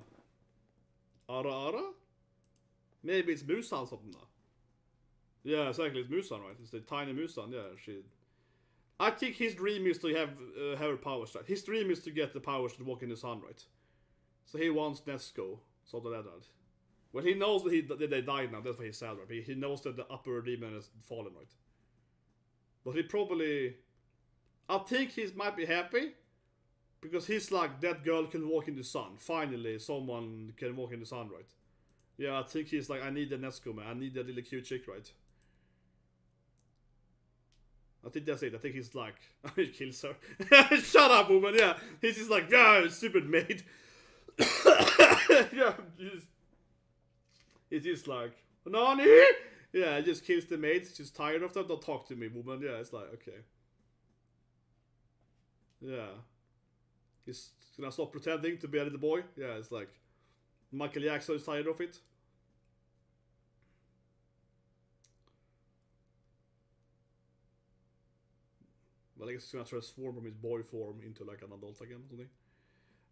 Maybe it's Musan or something now. Yeah, exactly, it's Musan, right? It's the tiny Musan, yeah, I think his dream is to have her powers, right? His dream is to get the powers to walk in the sun, right? So he wants Nezuko, something like that. Well, he knows that they died now, that's why he's sad, right? He knows that the upper demon has fallen, right? But he probably... I think he might be happy. Because he's like, that girl can walk in the sun. Finally, someone can walk in the sun, right? Yeah, I think he's like, I need the Nezuko, man. I need that little cute chick, right? I think that's it. I think he's like, he kills her. Shut up, woman, yeah. He's just like, yeah, stupid maid. Yeah, it's just like, Nani? Yeah, just kills the maid. She's tired of that. Don't talk to me, woman. Yeah, it's like, okay. Yeah. He's gonna stop pretending to be a little boy. Yeah, it's like, Michael Jackson is tired of it. Well, I guess he's gonna transform from his boy form into like an adult again or something.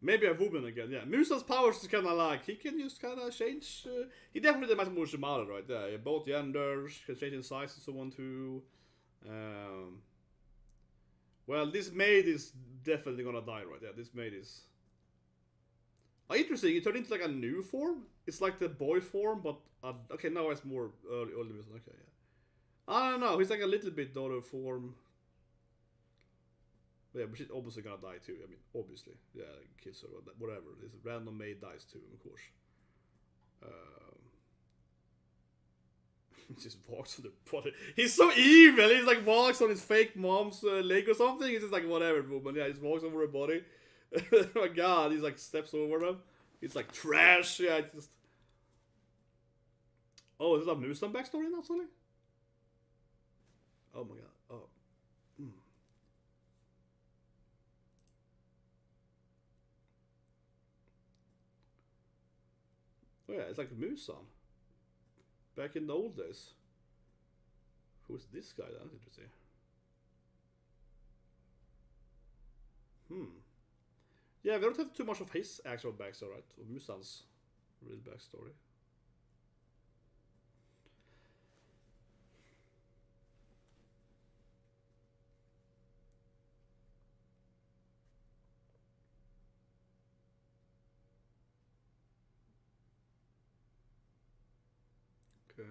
Maybe a woman again, yeah. Musa's powers is kinda like, he can just kinda change. He definitely matches more Shimada, right? Yeah, both genders, can change in size and so on too. Well, this maid is definitely gonna die, right? Yeah, this maid is... Oh, interesting, it turned into like a new form? It's like the boy form, but... okay, now it's more early Musa, okay, yeah. I don't know, he's like a little bit daughter form. Yeah, but she's obviously gonna die too. I mean, obviously. Yeah, kills her, whatever. This random maid dies too, of course. He just walks on the body. He's so evil! He's like walks on his fake mom's leg or something. He's just like, whatever, woman. Yeah, he just walks over her body. Oh my god, he's like steps over them. He's like trash. Yeah, it's just... Oh, is this a Musan backstory now, Sully? Oh my god. Oh. Oh yeah, it's like Musan. Back in the old days. Who's this guy? That's interesting. Yeah, we don't have too much of his actual backstory, right? Of Musan's real backstory. Okay.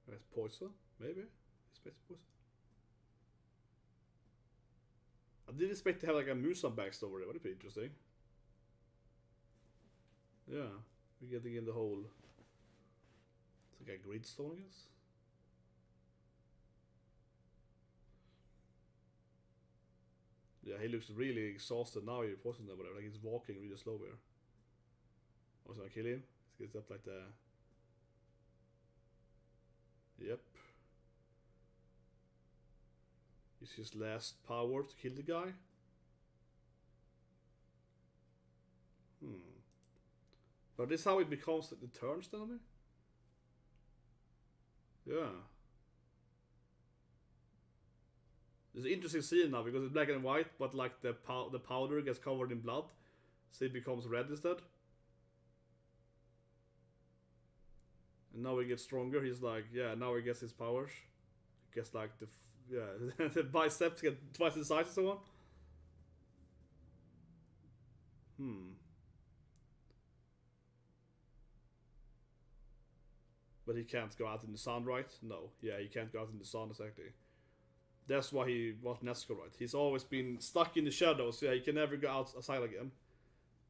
There's poison, maybe? Space poison. I didn't expect to have like a Musan backstory, that would be interesting. Yeah, we're getting in the whole. It's like a gridstone, I guess. Yeah, he looks really exhausted now. You're poisoned or whatever. Like he's walking really slow here. I was gonna kill him. He gets up like the. Yep. Use his last power to kill the guy. But this is how it becomes the turns, then? Yeah. It's an interesting scene now because it's black and white, but like the powder gets covered in blood, so it becomes red instead. And now he gets stronger. He's like, yeah, now he gets his powers. He gets like the biceps get twice the size and so on. But he can't go out in the sun, right? No. Yeah, he can't go out in the sun, exactly. That's why he was Nezuko, right? He's always been stuck in the shadows. Yeah, he can never go outside again.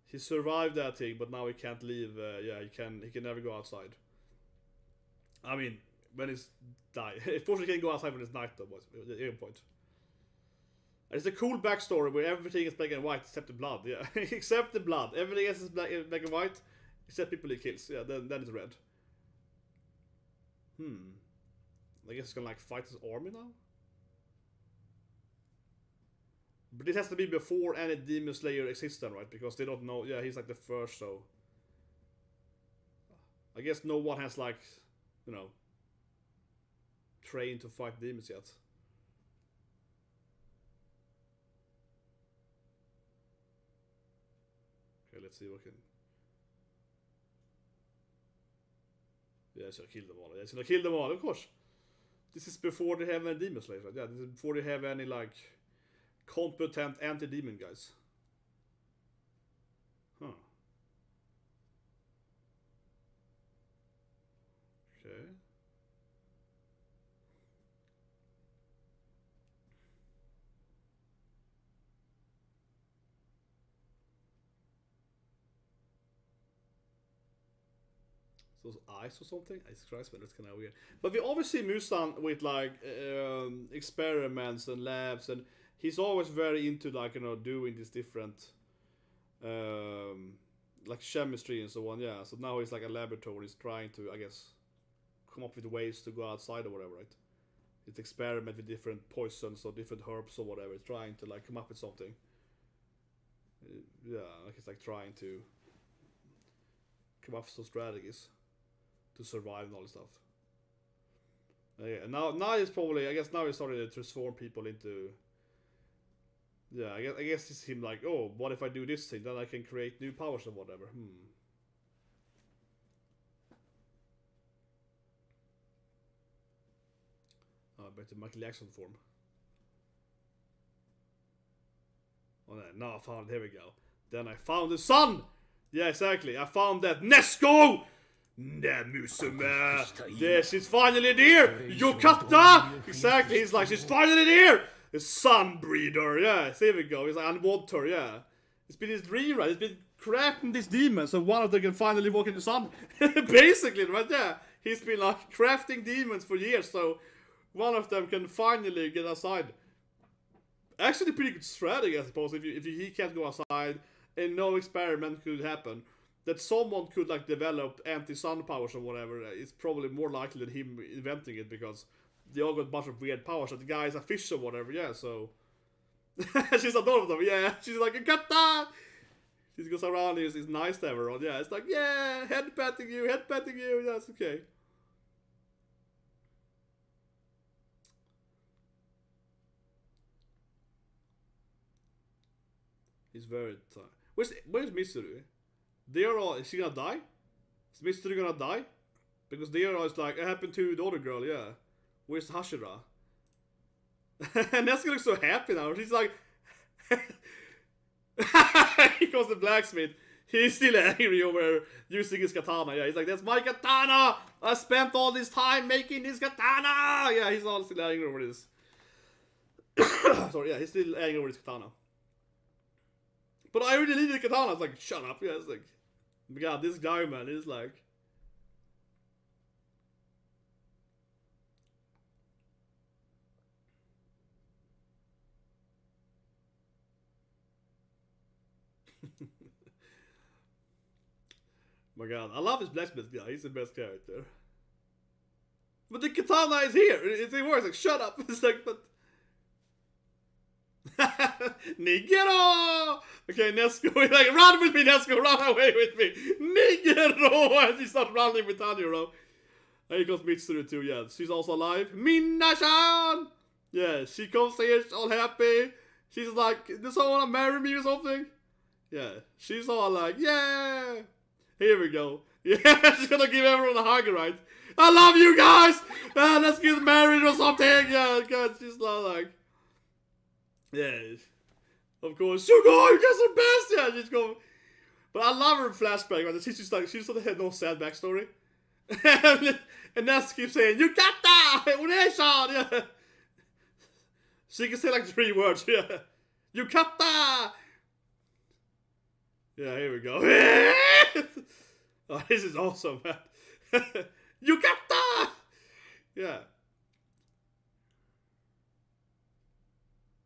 He survived that thing, but now he can't leave. Yeah, he can never go outside. I mean, when it's die. Fortunately, he can go outside when it's night, though. Was the aim point. And it's a cool backstory where everything is black and white except the blood. Yeah, except the blood. Everything else is black and white except people he kills. Yeah, then it's red. I guess he's gonna like fight his army now. But this has to be before any Demon Slayer exists then, right? Because they don't know. Yeah, he's like the first, so I guess no one has like, you know, trained to fight demons yet. Okay, let's see what can. Yeah, he's gonna kill them all. Yeah, he's gonna kill them all, of course. This is before they have any Demon Slayers, right? Yeah, this is before they have any like competent anti-demon guys. Huh. Okay. Those eyes or something? Jesus Christ, man, that's kind of weird. But we always see Musan with like experiments and labs, and he's always very into like, you know, doing these different like chemistry and so on. Yeah, so now he's like a laboratory. He's trying to, I guess, come up with ways to go outside or whatever, right? It's experiment with different poisons or different herbs or whatever. It's trying to like come up with something. Yeah, like it's like trying to come up with some strategies to survive and all this stuff. Yeah, now he's probably, I guess now he's starting to transform people into. Yeah, I guess it's him like, oh, what if I do this thing? Then I can create new powers or whatever. Back to Michael Jackson form. Oh no, I found it. Here we go. Then I found the sun! Yeah, exactly. I found that Nezuko! There, she's finally there! Yokata! Exactly, he's like, she's finally there! The sun breeder, yeah, there we go. He's like, I want her, yeah. It's been his dream, right? He's been crafting this demon so one of them can finally walk in the sun. Basically, right? Yeah. He's been like crafting demons for years, so one of them can finally get outside. Actually, pretty good strategy, I suppose, if he can't go outside and no experiment could happen. That someone could like develop anti-sun powers or whatever, it's probably more likely than him inventing it, because they all got a bunch of weird powers. So the guy is a fish or whatever, yeah, so. She's adorable, yeah. She's like, Yokata! She goes around and is nice to everyone. Yeah, it's like, yeah, head patting you. Yeah, it's okay. He's very tired. Where's Mitsuri? They are all. Is she gonna die? Is Mitsuri gonna die? Because they are always like, it happened to the other girl, yeah. Where's Hashira? And Nezuko looks so happy now. She's like, he calls the blacksmith. He's still angry over using his katana. Yeah, he's like, that's my katana! I spent all this time making this katana! Yeah, he's all still angry over this. Sorry, yeah, he's still angry over his katana. But I really need the katana. It's like, shut up. Yeah, it's like, God, this guy, man, is like... My God, I love this blacksmith guy. He's the best character. But the katana is here. It works. Like, shut up. It's like, but Nigero! Okay, Nezuko. Like, run with me, Nezuko. Run away with me. Nigero! And she starts running with Tanjiro. And he goes Mitsuru too. Yeah, she's also alive. Minna-chan! Yeah, she comes here. She's all happy. She's like, does someone want to marry me or something? Yeah, she's all like, yeah. Here we go. Yeah, she's gonna give everyone a hug, right? I love you guys! Let's get married or something! Yeah, God, she's like... Yeah. Of course, Sugar, you guys are best! Yeah, she's going... But I love her flashback, right? She's just like, she sort of had no sad backstory. And Ness keeps saying, Yukata! Uneshan! Yeah. She can say like 3 words, yeah. Yukata! Yeah, here we go. Oh, this is awesome, man. Yukata! Yeah.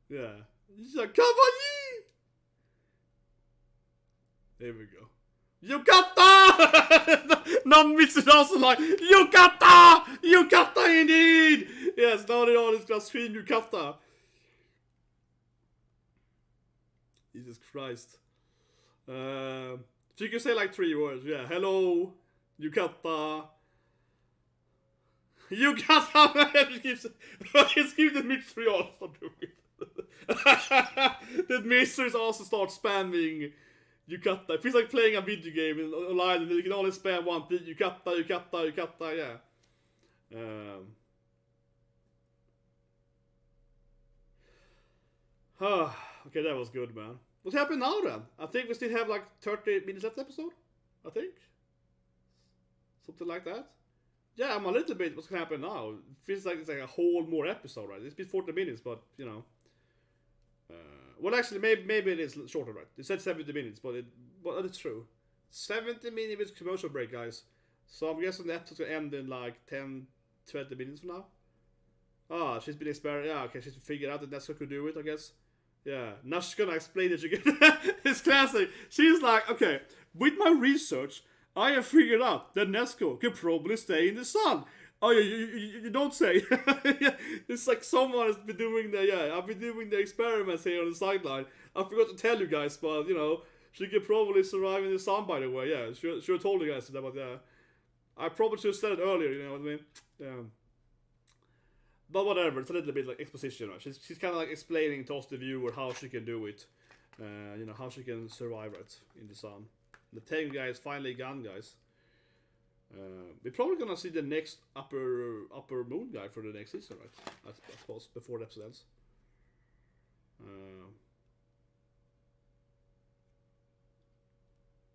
Yeah. She's like, Kawaii! Here we go. Yukata! Non-Mitsu also like, Yukata! Yukata indeed! Yes, now they all is gonna scream Yukata. Jesus Christ. She can say like 3 words, yeah. Hello, Yukata. Yukata! She keeps the Mitsuri also doing it. That Mitsuri also starts spamming Yukata. It feels like playing a video game online and you can only spam one thing. Yukata, yeah. Okay, that was good, man. What's happening now then? I think we still have like 30 minutes left episode. I think. Something like that. Yeah, I'm a little bit what's gonna happen now. It feels like it's like a whole more episode, right? It's been 40 minutes, but you know. Well, actually, maybe it is shorter, right? It said 70 minutes, but it's true. 70 minutes commercial break, guys. So I'm guessing the episode's gonna end in like 10, 20 minutes from now. Ah, she's been experimenting. Yeah, okay, she's figured out that Nezuko could do it, I guess. Yeah, now she's gonna explain it again. It's classic. She's like, okay, with my research, I have figured out that Nezuko can probably stay in the sun. Oh, yeah, you don't say. Yeah, it's like someone has been doing I've been doing the experiments here on the sideline. I forgot to tell you guys, but, you know, she can probably survive in the sun, by the way. Yeah, sure told you guys that, but yeah. I probably should have said it earlier, you know what I mean? Yeah. But whatever, it's a little bit like exposition, right? She's kind of like explaining to us, the viewer, how she can do it. You know, how she can survive it in the sun. The tank guy is finally gone, guys. We're probably gonna see the next upper moon guy for the next season, right? I suppose, before the episode ends.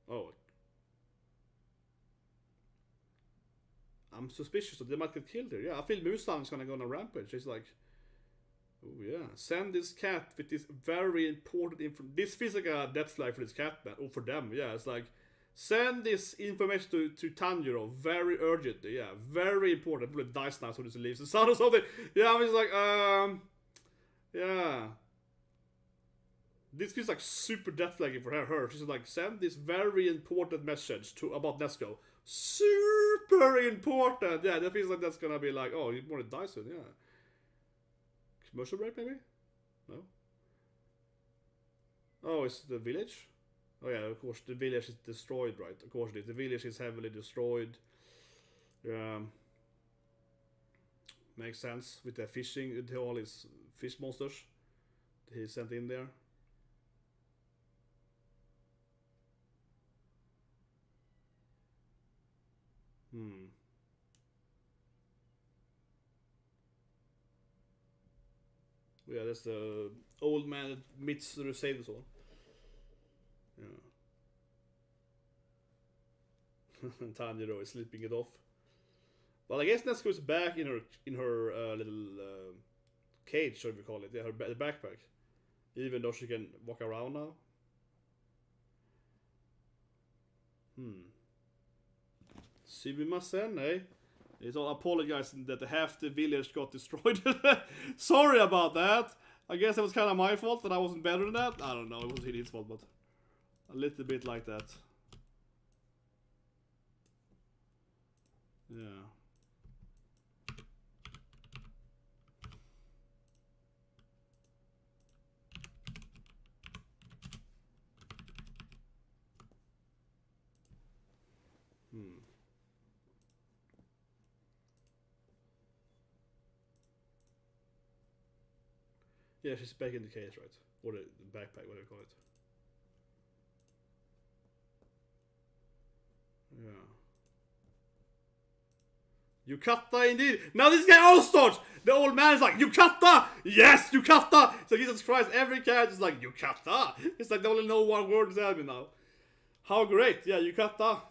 Oh. I'm suspicious that they might get killed here. Yeah, I feel Musan is gonna go on a rampage. It's like, oh yeah, send this cat with this very important information. This feels like a death flag for this cat, man. Or for them, yeah. It's like, send this information to Tanjiro very urgently. Yeah, very important. Probably dies now, so this leaves the sun or something. Yeah, I'm just like, yeah. This feels like super death flagging for her. She's like, send this very important message about Nezuko. Super important. Yeah, that feels like that's gonna be like, oh, you want to die soon, yeah. Commercial break, maybe? No? Oh, it's the village? Oh yeah, of course the village is destroyed, right? Of course it is. The village is heavily destroyed. Makes sense with the fishing, with all his fish monsters that he sent in there. Yeah, that's the old man that Mitsuri saved us all. Yeah. Tanjiro is sleeping it off. Well, I guess Nezuko is back in her little cage, should we call it? Yeah, her backpack. Even though she can walk around now. Sumimasen, eh? It's all apologizing that half the village got destroyed. Sorry about that. I guess it was kind of my fault that I wasn't better than that. I don't know, it wasn't really his fault, but a little bit like that. Yeah. Yeah, she's back in the cage, right? Or the backpack, whatever you call it. Yeah. Yukata indeed! Now this guy all starts! The old man is like, Yukata! Yes, Yukata! So Jesus Christ, every character is like, Yukata! It's like they only know one word to me now. How great! Yeah, Yukata.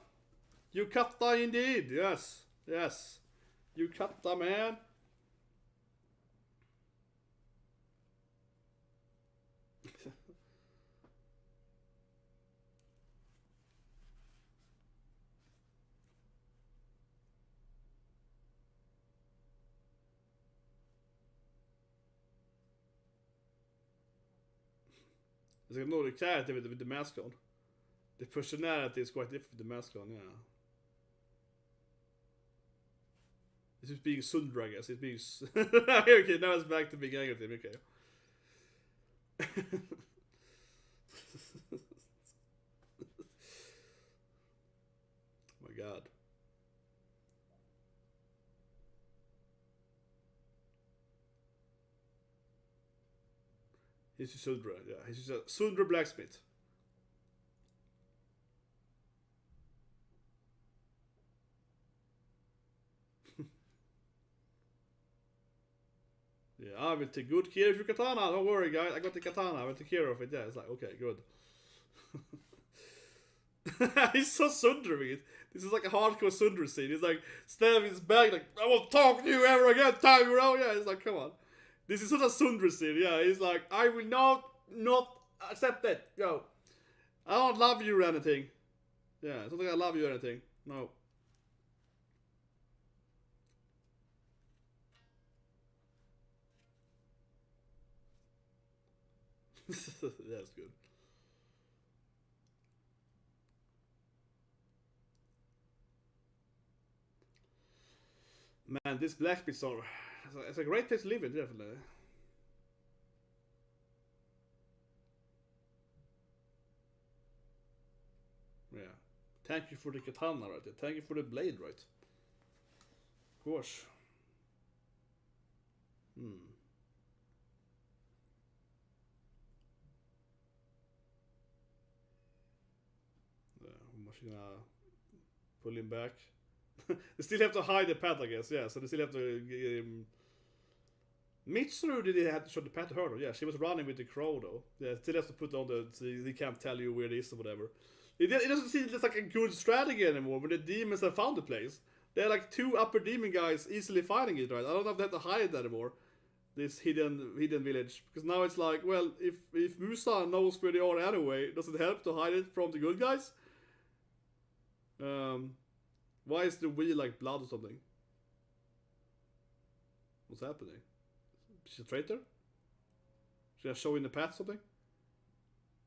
Yukata indeed, yes. Yes. Yukata, man. There's another character with the mask on. The personality is quite different with the mask on, yeah. This is being Sundra, I guess. It's being... okay, now it's back to being angry at him, okay. Oh my god. He's a Sundra, yeah. He's just a Sundra blacksmith. Yeah, I will take good care of your katana. Don't worry, guys. I got the katana. I will take care of it. Yeah, it's like, okay, good. He's so Sundra with it. This is like a hardcore Sundra scene. He's like stabbing his back, like, I won't talk to you ever again, time around. Yeah, it's like, come on. This is such a Sundra scene. Yeah, he's like, I will not accept that. Yo, I don't love you or anything. Yeah, it's not like I love you or anything. No. That's good. Man, this blacksmith store, it's a great place to live in, definitely. Yeah. Thank you for the katana, right? Thank you for the blade, right? Of course. Gonna pull him back. They still have to hide the path, I guess. Yeah, so they still have to get him. Mitsuri did have to show the path to her, though. Yeah, she was running with the crow, though. Yeah, still has to put on the. So they can't tell you where it is or whatever. It doesn't seem just like a good strategy anymore when the demons have found the place. They're like two upper demon guys easily fighting it, right? I don't know if they have to hide it anymore. This hidden village. Because now it's like, well, if Musa knows where they are anyway, does it help to hide it from the good guys? Why is the wheel like blood or something? What's happening? She's a traitor? Should I show in the path something?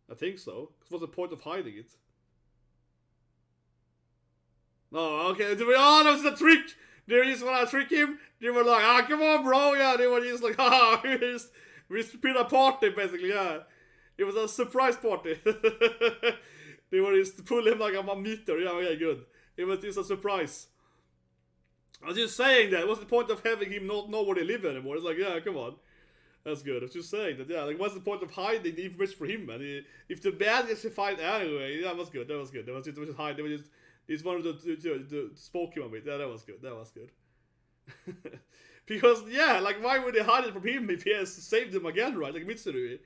I think so. What's the point of hiding it? No, okay. Oh, that was a trick! They just want to trick him. They were like, ah, come on, bro. Yeah, they were just like, ah, we split a party, basically, yeah. It was a surprise party. They were just pull him like a meter. Yeah, okay, good. It was just a surprise. I was just saying that. What's the point of having him not know where they live anymore? It's like, yeah, come on. That's good. I was just saying that, yeah, like, what's the point of hiding the information for him, man? If the bad guys can find anyway, that was good. That was good. They was just hide. They were just wanted to spoke him a bit. Yeah, that was good. That was good. Because, yeah, like, why would they hide it from him if he has saved them again, right? Like Mitsuri.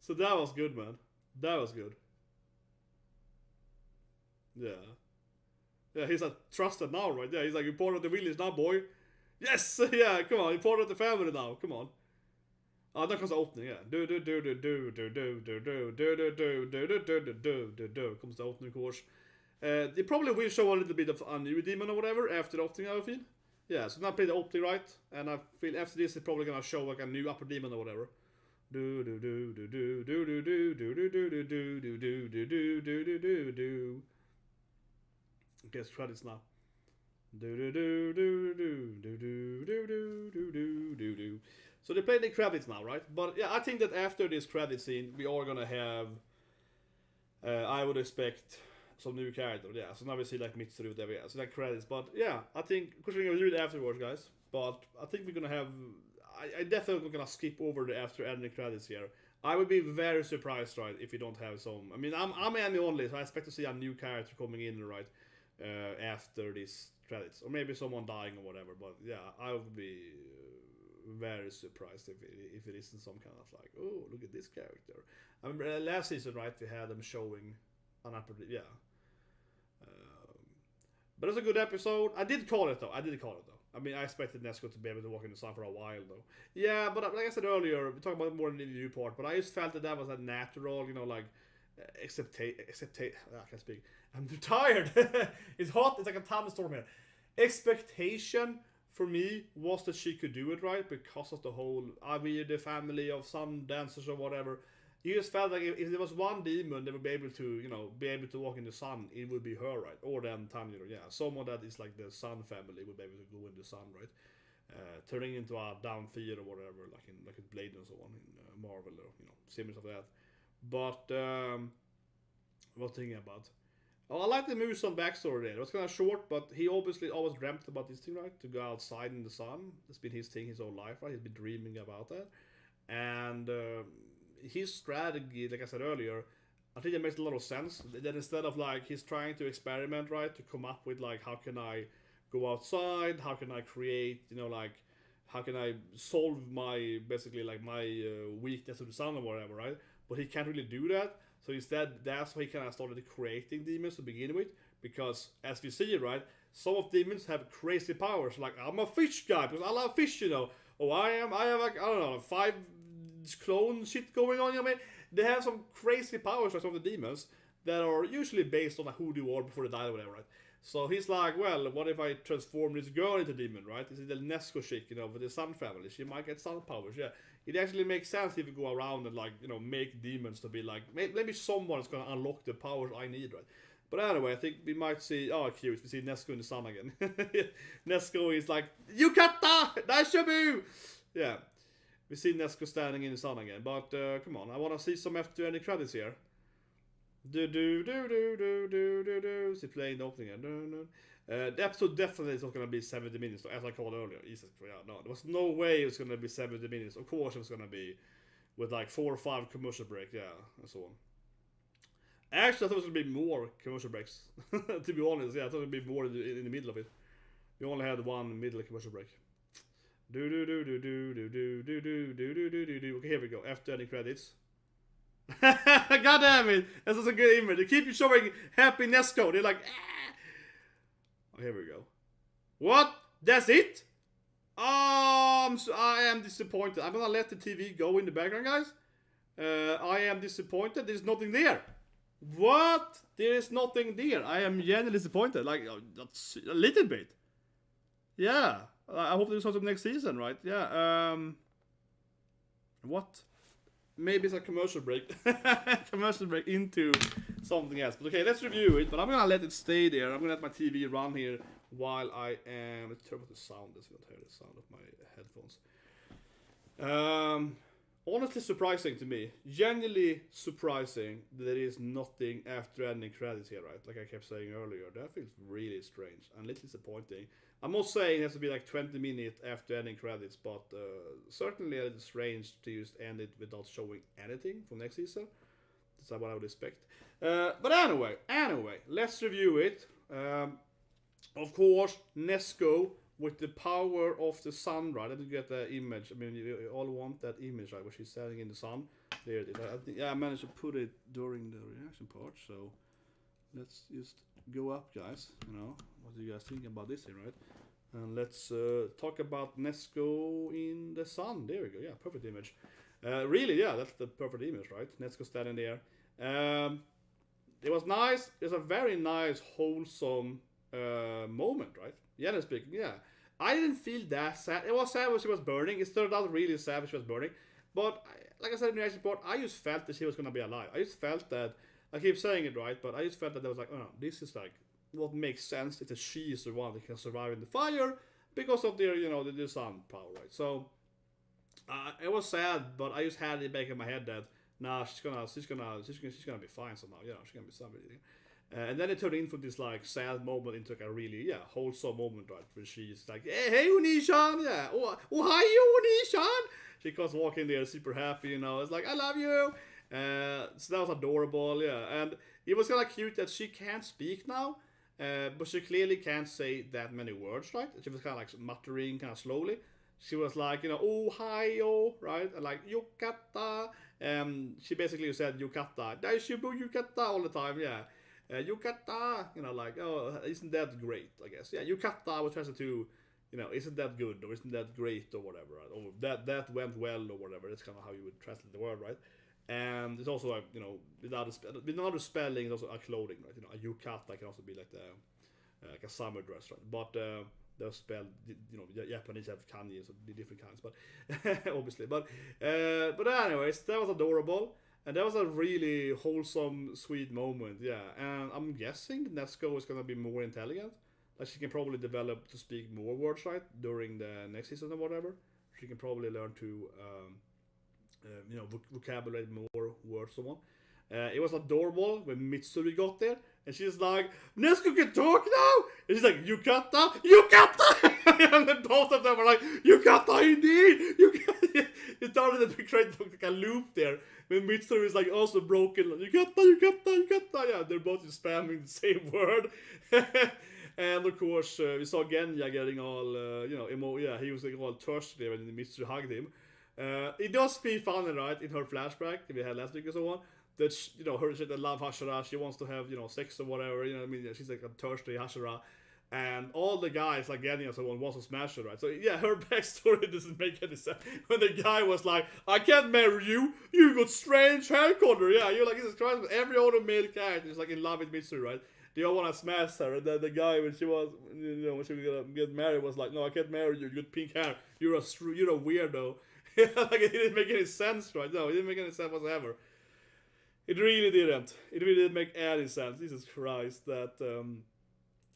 So that was good, man. That was good. Yeah. Yeah, he's a trusted now, right? Yeah, he's like, you're part of the village now, boy. Yes! Yeah, come on, you're part of the family now, come on. Ja, där comes the opening, yeah. Comes the opening course. They probably will show a little bit of a new demon or whatever after the opening, I feel. Yeah, so now play the opening right, and I feel after this they're probably gonna show like a new upper demon or whatever. Okay, it's credits now. So they play the credits now, right? But yeah, I think that after this credit scene, we are gonna have, I would expect some new characters. Yeah, so now we see like Mitsuri with whatever. Yeah, so like credits. But yeah, I think because we're gonna do it afterwards, guys. But I think we're gonna have. I definitely gonna skip over the after ending credits here. I would be very surprised, right, if we don't have some. I mean, I'm anime only, so I expect to see a new character coming in, right, after these credits, or maybe someone dying or whatever. But yeah, I would be very surprised if it isn't some kind of like, oh, look at this character. I remember last season, right, we had them showing an upper, yeah. But it's a good episode. I did call it though. I mean, I expected Nezuko to be able to walk in the sun for a while though. Yeah, but like I said earlier, we talked about more in the new part, but I just felt that was a natural, you know, like, I can't speak. I'm tired. It's hot. It's like a thunderstorm here. Expectation for me was that she could do it, right, because of the whole the family of sun dancers or whatever. You just felt like if there was one demon that would be able to, you know, walk in the sun, it would be her, right? Or then Tanya, yeah, someone that is like the sun family would be able to go in the sun, right? Turning into a down fear or whatever, like in Blade and so on in Marvel, or you know, similar to that. But what thinking about? Oh, I like the Muson backstory there. It was kind of short, but he obviously always dreamt about this thing, right? To go outside in the sun. It's been his thing his whole life, right? He's been dreaming about that. And his strategy, like I said earlier, I think it makes a lot of sense. That instead of like he's trying to experiment, right? To come up with like, how can I go outside? How can I create, you know, like, how can I solve my, basically like my weakness to the sun or whatever, right? But he can't really do that. So instead, that's why he kind of started creating demons to begin with. Because, as we see, right, some of demons have crazy powers. Like, I'm a fish guy, because I love fish, you know. Oh, I have like, I don't know, 5 clone shit going on, you know what I mean? They have some crazy powers, like some of the demons, that are usually based on who they are before they die or whatever, right? So he's like, well, what if I transform this girl into demon, right? This is the Nezuko chick, you know, with the sun family. She might get sun powers, yeah. It actually makes sense if you go around and, like, you know, make demons to be like, maybe someone's gonna unlock the powers I need, right? But anyway, I think we might see, oh, cute, we see Nezuko in the sun again. Nezuko is like, Yukata! Daishabu! Yeah. We see Nezuko standing in the sun again, but come on, I wanna see some after any credits here. Is he playing the opening again? The episode definitely is not going to be 70 minutes, as I called earlier. Jesus, yeah, no, there was no way it was going to be 70 minutes. Of course, it was going to be with like 4 or 5 commercial breaks, yeah, and so on. Actually, I thought it was going to be more commercial breaks. To be honest, yeah, I thought it would be more in the middle of it. We only had one middle commercial break. Okay, here we go. After any credits. God damn it! That's such a good image. They keep you showing happy Nezuko. They're like, ah. Oh, here we go. What? That's it? I am disappointed. I'm gonna let the TV go in the background, guys. I am disappointed. There's nothing there. What? There is nothing there. I am genuinely disappointed. Like, that's a little bit. Yeah. I hope there's something next season, right? Yeah. What? Maybe it's a commercial break. Commercial break into something else. But okay, let's review it. But I'm gonna let it stay there. I'm gonna let my TV run here while I am. Let's turn off the sound. Let's not hear the sound of my headphones. honestly surprising to me. Genuinely surprising that there is nothing after ending credits here, right? Like I kept saying earlier, that feels really strange and a little disappointing. I'm not saying it has to be like 20 minutes after ending credits, but certainly a little strange to just end it without showing anything from next season. That's what I would expect. But anyway, let's review it. Of course, Nezuko with the power of the sun, right? I didn't get the image. I mean, you all want that image, right? Where she's standing in the sun. There it is. I think, yeah, I managed to put it during the reaction part. So let's just go up, guys. You know, what do you guys think about this thing, right? And let's talk about Nezuko in the sun. There we go. Yeah, perfect image. Really, yeah, that's the perfect image, right? Nezuko standing there. It was nice. It's a very nice, wholesome moment, right? Generally speaking, yeah. I didn't feel that sad. It was sad when she was burning. It started out really sad when she was burning. But, like I said in the reaction report, I just felt that she was going to be alive. I just felt that, I keep saying it right, but I just felt that there was like, oh no, this is like what makes sense. It's that she is the one that can survive in the fire because of their, you know, the sun power, right? So, it was sad, but I just had it back in my head that, nah, she's gonna be fine somehow. You know, she's gonna be somebody. And then it turned into this like sad moment into like a really wholesome moment, right? Where she's like, hey Oni-chan, yeah, oh hi Oni-chan. She comes walking there super happy, you know. It's like I love you. So that was adorable, yeah. And it was kind of cute that she can't speak now, but she clearly can't say that many words, right? She was kind of like muttering kind of slowly. She was like, you know, oh hi yo, right? And like yukata. She basically said yukata, daishibu yukata all the time, yeah. Yukata, you know, like, oh, isn't that great, I guess. Yeah, yukata was translated to, you know, isn't that good, or isn't that great, or whatever, right? Or that went well, or whatever. That's kind of how you would translate the word, right? And it's also, like, you know, with another spelling, it's also a clothing, right? You know, a yukata can also be like like a summer dress, right? But they're spelled, you know, Japanese have kanji, so different kinds, but obviously. But anyways, that was adorable. And that was a really wholesome, sweet moment, yeah. And I'm guessing Nezuko is gonna be more intelligent. Like she can probably develop to speak more words, right, during the next season or whatever. She can probably learn to, you know, vocabulary more words, so on. It was adorable when Mitsuri got there, and she's like, Nezuko can talk now? And she's like, Yukata? Yukata! And then both of them were like, Yukata indeed! Yukata! It started to create like a loop there. When Mitsuri is like also broken, like, Yukata! Yeah, they're both just spamming the same word. And of course, we saw Genya getting all, you know, he was like all thirsty when Mitsuri hugged him. It does feel funny, right, in her flashback that we had last week or so on. That, you know, her shit that love Hashira, she wants to have, you know, sex or whatever, you know what I mean? She's like a thirsty Hashira. And all the guys, like Genya and so on, wants to smash her, right? So, yeah, her backstory doesn't make any sense. When the guy was like, I can't marry you, you got strange hair color, yeah, you're like, Jesus Christ, but every other male character is like in love with Mitsuri, right? They all want to smash her, and then the guy, when she was, you know, when she was gonna get married, was like, no, I can't marry you, you got pink hair, you're a weirdo. Like, it didn't make any sense, right? No, it didn't make any sense whatsoever. It really didn't. It really didn't make any sense. Jesus Christ, that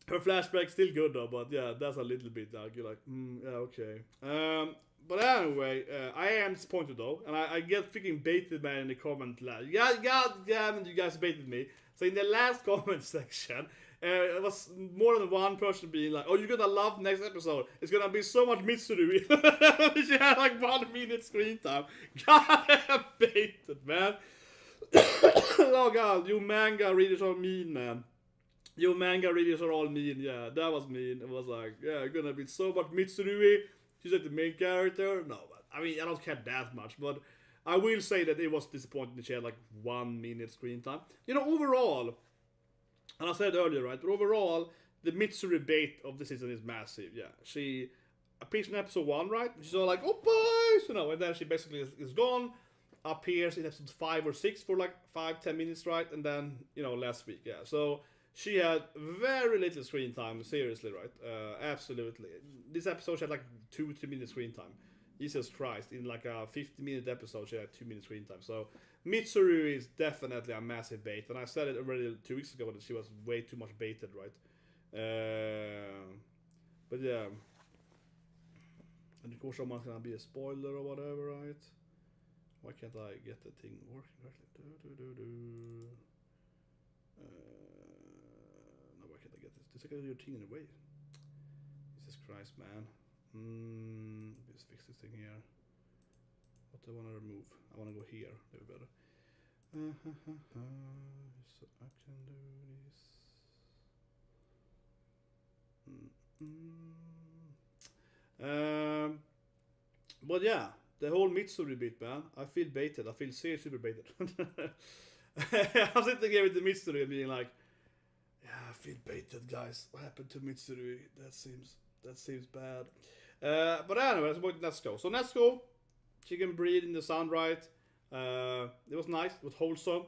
her flashback's still good though, but yeah, that's a little bit dark. You're like, yeah, okay. But anyway, I am disappointed though, and I get freaking baited, man, in the comment. God damn, you guys baited me. So in the last comment section, it was more than one person being like, oh, you're gonna love next episode. It's gonna be so much Mitsuri. She had like 1 minute screen time. God, I am baited, man. Oh god, you manga readers are mean, man. You manga readers are all mean, yeah, that was mean. It was like, yeah, gonna be so much Mitsuri. She's like the main character. No, but I mean, I don't care that much, but I will say that it was disappointing that she had like 1 minute screen time. You know, overall, and I said earlier, right, but overall, the Mitsuri bait of the season is massive, yeah. She appears in episode 1, right? She's all like, oh boys, you know, and then she basically is gone. Appears in episode 5 or 6 for like 5-10 minutes, right? And then, you know, last week, yeah. So she had very little screen time, seriously, right? Absolutely. This episode she had like 2-3 minutes screen time. Jesus Christ, in like a 50-minute episode she had 2 minutes screen time. So Mitsuri is definitely a massive bait, and I said it already 2 weeks ago that she was way too much baited, right? But yeah. And of course someone's gonna be a spoiler or whatever, right? Why can't I get the thing working correctly? No, why can't I get this? This is gonna do your thing in a way. Jesus Christ, man. Let's fix this thing here. What do I want to remove? I want to go here. Maybe better. So I can do this. But yeah, the whole Mitsuri bit, man. I feel baited. I feel seriously super baited. I'm sitting here with the Mitsuri and being like, yeah, I feel baited, guys. What happened to Mitsuri? That seems bad. But anyway, let's about Nezuko. So Nezuko, she can breathe in the sun, right? It was nice. It was wholesome.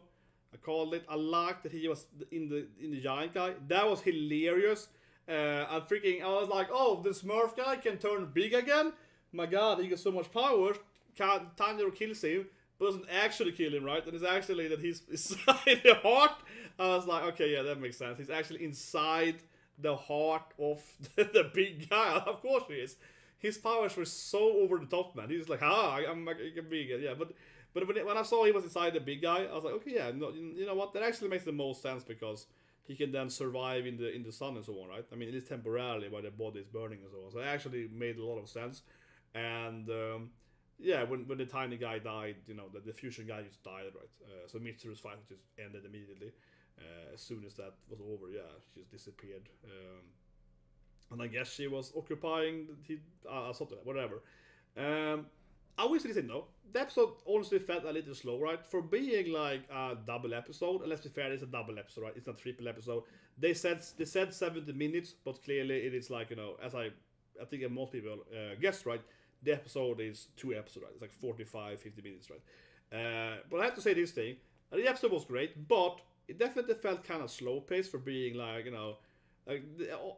I called it. I liked that he was in the giant guy. That was hilarious. I was like, oh, the Smurf guy can turn big again. My God, he got so much power. Tanjiro kills him, but doesn't actually kill him, right? And it's actually that he's inside the heart. I was like, okay, yeah, that makes sense. He's actually inside the heart of the big guy. Of course he is. His powers were so over the top, man. He's like, I'm big, yeah. But when I saw he was inside the big guy, I was like, okay, yeah, no, you know what? That actually makes the most sense because he can then survive in the sun and so on, right? I mean, it is temporarily while the body is burning and so on. So it actually made a lot of sense. And yeah, when the tiny guy died, you know, the fusion guy just died, right? So Mitsuru's fight just ended immediately. As soon as that was over, yeah, she just disappeared. And I guess she was occupying something, whatever. I wish they said no. The episode honestly felt a little slow, right? For being like a double episode, and let's be fair, it's a double episode, right? It's not a triple episode. They said 70 minutes, but clearly it is like, you know, as I think most people guessed, right? The episode is 2 episodes, right? It's like 45, 50 minutes, right? But I have to say this thing. The episode was great, but it definitely felt kind of slow paced for being like, you know, like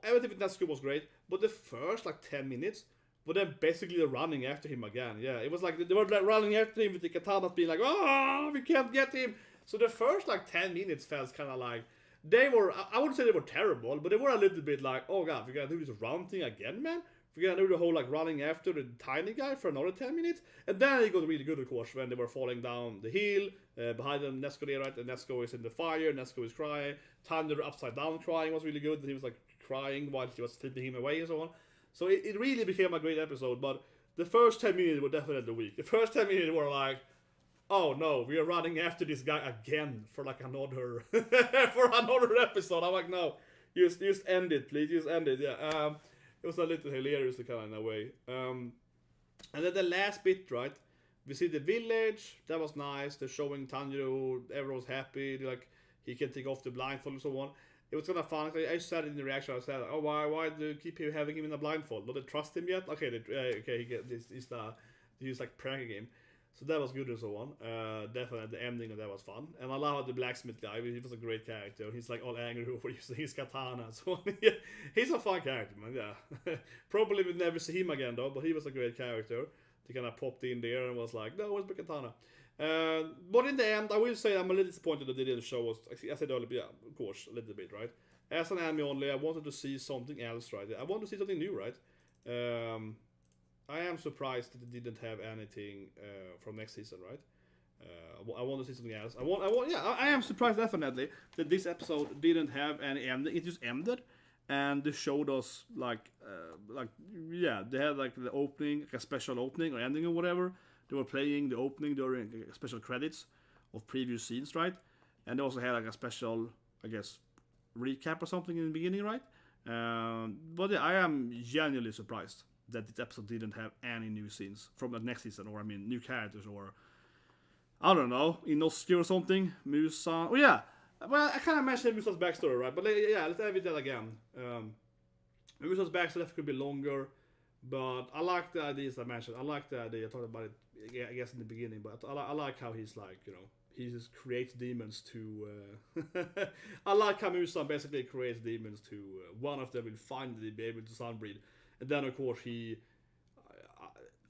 everything with Nezuko was great, but the first like 10 minutes were then basically running after him again. Yeah, it was like they were like running after him with the katana being like, oh, we can't get him. So the first like 10 minutes felt kind of like they were, I wouldn't say they were terrible, but they were a little bit like, oh god, we're gonna do this run thing again, man. We're gonna do the whole like running after the tiny guy for another 10 minutes. And then it got really good, of course, when they were falling down the hill. Behind them, Nezuko there, right? And Nezuko is in the fire, Nezuko is crying. Tanjiro upside down crying was really good. He was like crying while she was flipping him away and so on. So it really became a great episode, but the first 10 minutes were definitely weak. The first 10 minutes were like, oh no, we are running after this guy again for like another for another episode. I'm like, no, just end it, please, just end it. Yeah, it was a little hilarious kind of in a way. And then the last bit, right? We see the village. That was nice. They're showing Tanjiro. Everyone's happy. They're like, he can take off the blindfold and so on. It was kind of fun. I said it in the reaction. I said, "Oh, why do you keep having him in a blindfold? Don't they trust him yet? Okay, he get this. He's like pranking him." So that was good and so on. Definitely the ending of that was fun. And I love the blacksmith guy. He was a great character. He's like all angry over using his katana and so on. Yeah, he's a fun character, man. Yeah, probably we'll never see him again though. But he was a great character. He kind of popped in there and was like, "No, where's my katana?" But in the end, I will say I'm a little disappointed that they didn't show us. I said earlier, yeah, of course, a little bit, right? As an anime only, I wanted to see something else, right? I want to see something new, right? I am surprised that they didn't have anything from next season, right? I want to see something else. I am surprised definitely that this episode didn't have any ending. It just ended, and they showed us they had like the opening, like a special opening or ending or whatever. They were playing the opening during special credits of previous scenes, right? And they also had like a special, I guess, recap or something in the beginning, right? But yeah, I am genuinely surprised that this episode didn't have any new scenes from the next season, or I mean, new characters, or I don't know, Inosuke or something, Musa. Oh yeah, well, I kind of mentioned Musa's backstory, right? But yeah, let's have it that again. Musa's backstory could be longer, but I like the ideas I mentioned. I like the idea. I talked about it, I guess, in the beginning, but I like how he's like, you know, he just creates demons to. I like how Musa basically creates demons to. One of them will finally be able to sunbreed. And then, of course,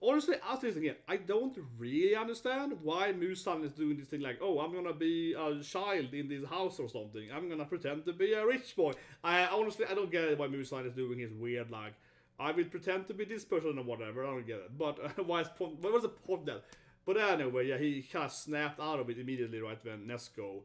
honestly, after this again, I don't really understand why Musan is doing this thing like, oh, I'm gonna be a child in this house or something. I'm gonna pretend to be a rich boy. I don't get it why Musan is doing his weird, like, I will pretend to be this person or whatever. I don't get it. But what was the point of that? But anyway, yeah, he kind of snapped out of it immediately, right, when Nezuko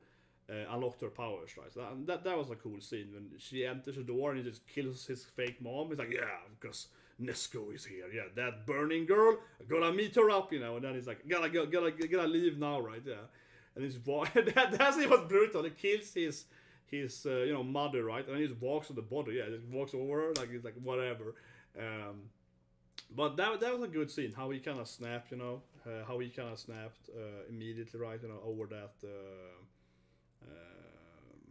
unlocked her powers, right? So that was a cool scene when she enters the door and he just kills his fake mom. He's like, yeah, because Nezuko is here. Yeah, that burning girl, I gotta meet her up, you know. And then he's like, gotta leave now, right? Yeah. And he's that's it was brutal. He kills his mother, right? And he just walks on the body. Yeah, just walks over her, like he's like whatever. But that was a good scene. How he kind of snapped, you know, how he kind of snapped immediately, right? You know, over that.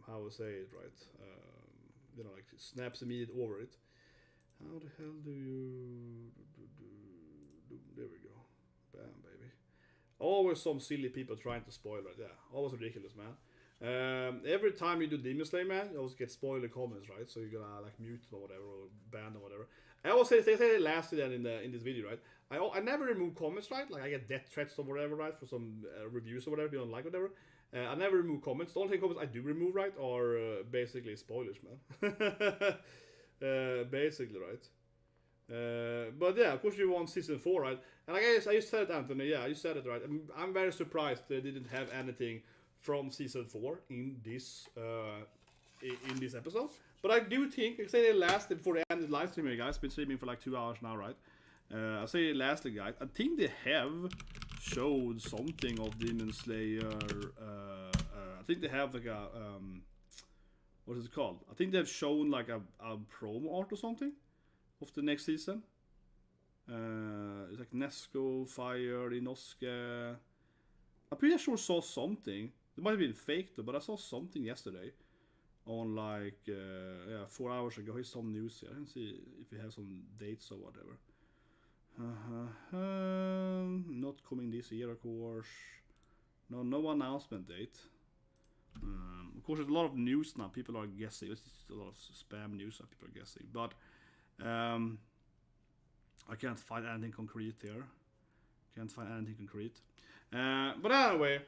How to say it, right? You know, like snaps immediately over it. How the hell do you do? There we go. Bam, baby. Always some silly people trying to spoil it. Yeah, always ridiculous, man. Every time you do Demon Slayer, man, you always get spoiler comments, right? So you're gonna like mute them or whatever, or ban them or whatever. I always say it last in this video, right? I never remove comments, right? Like I get death threats or whatever, right? For some reviews or whatever, they don't like whatever. I never remove comments. The only comments I do remove, right, are basically spoilers, man. Basically, right? But yeah, of course you want season 4, right? And I guess I just said it, Anthony. Yeah, you said it, right? I'm very surprised they didn't have anything from season 4 in this episode. But I do think, I say they lasted before they ended live streaming, guys. Been streaming for like 2 hours now, right? I say it lastly, guys. I think they have showed something of Demon Slayer. I think they have like a what is it called? I think they've shown like a promo art or something of the next season. It's like Nezuko, Fire, Inosuke. I'm pretty sure I saw something. It might have been fake though, but I saw something yesterday on like 4 hours ago. Here's some news here. I didn't see if we have some dates or whatever. Not coming this year, of course. No announcement date. Of course, there's a lot of news now. People are guessing. It's just a lot of spam news that people are guessing. But I can't find anything concrete here. But anyway,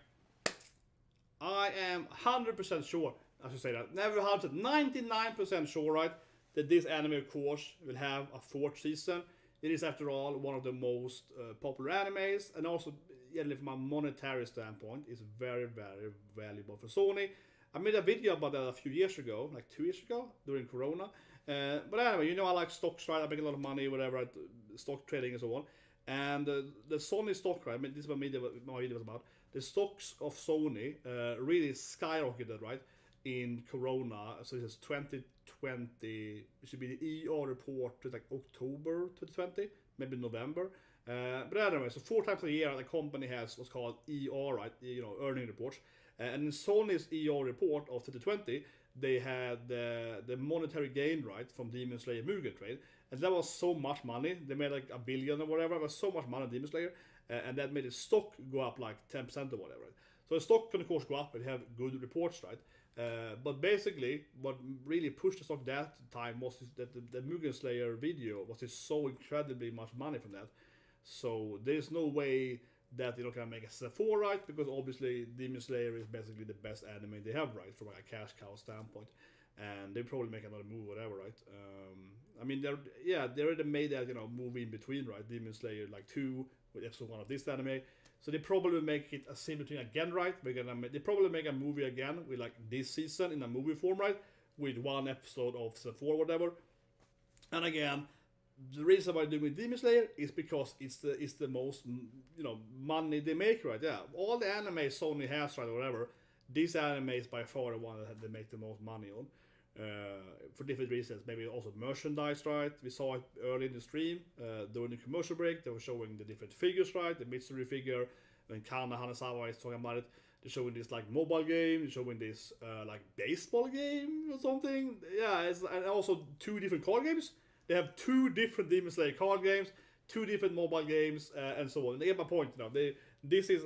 I am 100% sure. I should say that. Never 99% sure, right, that this anime, of course, will have a 4th season. It is, after all, one of the most popular animes, and also, from a monetary standpoint, is very, very valuable for Sony. I made a video about that a few years ago, like 2 years ago, during Corona. But anyway, you know I like stocks, right? I make a lot of money, whatever, stock trading and so on. And the Sony stock, right? I mean, this is what my video was about. The stocks of Sony really skyrocketed, right, in Corona. So this is 2020. It should be the ER report to like October 2020, maybe November. But anyway, so 4 times a year the company has what's called ER, right? You know, earning reports. And in Sony's ER report of 2020, they had the monetary gain, right, from Demon Slayer Mugen Train. And that was so much money. They made like $1 billion or whatever. It was so much money on Demon Slayer. And that made the stock go up like 10% or whatever. Right? So the stock can of course go up and have good reports, right? But basically, what really pushed the stock that time was that the Mugen Slayer video was just so incredibly much money from that. So there's no way that they're not gonna make a season 4, right? Because obviously Demon Slayer is basically the best anime they have, right? From like a cash cow standpoint. And they probably make another movie, whatever, right? I mean, they already made that, movie in between, right? Demon Slayer like 2 with episode 1 of this anime. So they probably make it a similar thing again, right? They probably make a movie again with like this season in a movie form, right? With 1 episode of season 4 or whatever. And again, the reason why they're doing Demon Slayer is because it's the most money they make, right? Yeah, all the anime Sony has, right, or whatever. This anime is by far the one that they make the most money on. For different reasons, maybe also merchandise, right? We saw it early in the stream during the commercial break. They were showing the different figures, right? The Mitsuri figure, when Kana Hanazawa is talking about it. They're showing this like mobile game. They're showing this like baseball game or something. Yeah, and also 2 different card games. They have 2 different Demon Slayer card games, 2 different mobile games, and so on. They get my point. This is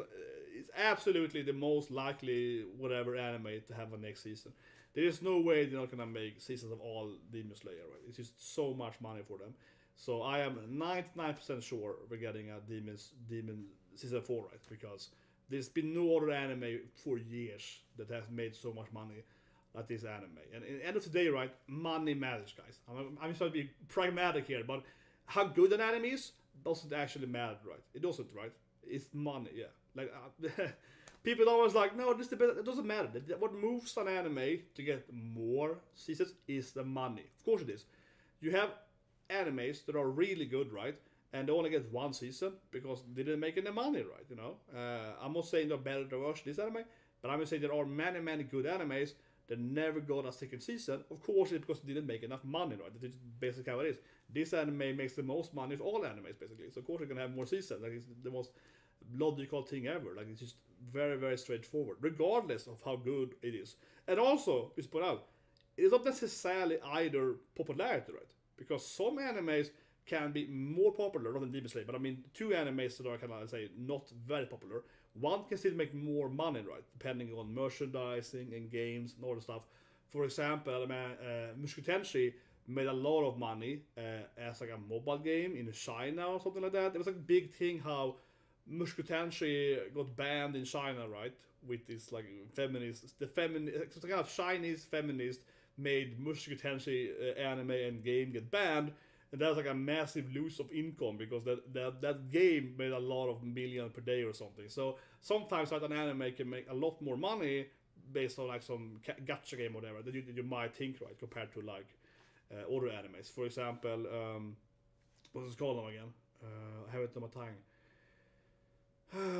it's absolutely the most likely whatever anime to have a next season. There is no way they're not gonna make seasons of all Demon Slayer, right? It's just so much money for them. So I am 99% sure we're getting a Demon season 4, right? Because there's been no other anime for years that has made so much money like this anime. And at the end of the day, right, money matters, guys. I'm trying to be pragmatic here, but how good an anime is doesn't actually matter, right? It doesn't, right? is money. Yeah, like people are always like, no, this is the best. It doesn't matter. What moves an anime to get more seasons is the money. Of course it is. You have animes that are really good, right? And they only get one season because they didn't make any money, right? You know, I'm not saying they're better than worse this anime, but I'm just saying there are many good animes that never got a second season. Of course, it's because they didn't make enough money, right? That's basically how it is. This anime makes the most money of all animes, basically. So of course, they're gonna have more seasons. Like it's the most logical thing ever. Like it's just very straightforward, regardless of how good it is. And also, just put out, it's not necessarily either popularity, right? Because some animes can be more popular, not in Demon Slayer, but I mean two animes that are kind of, say, not very popular. One can still make more money, right? Depending on merchandising and games and all the stuff. For example, Mushoku Tensei made a lot of money as like a mobile game in China or something like that. It was like a big thing how Mushoku Tensei got banned in China, right? With this like feminist, it's kind of Chinese feminist made Mushoku Tensei anime and game get banned. And that was like a massive loss of income because that game made a lot of million per day or something. So sometimes like an anime can make a lot more money based on like some gacha game or whatever that you might think, right, compared to like other animes. For example, what's it called again? I have it on my tongue.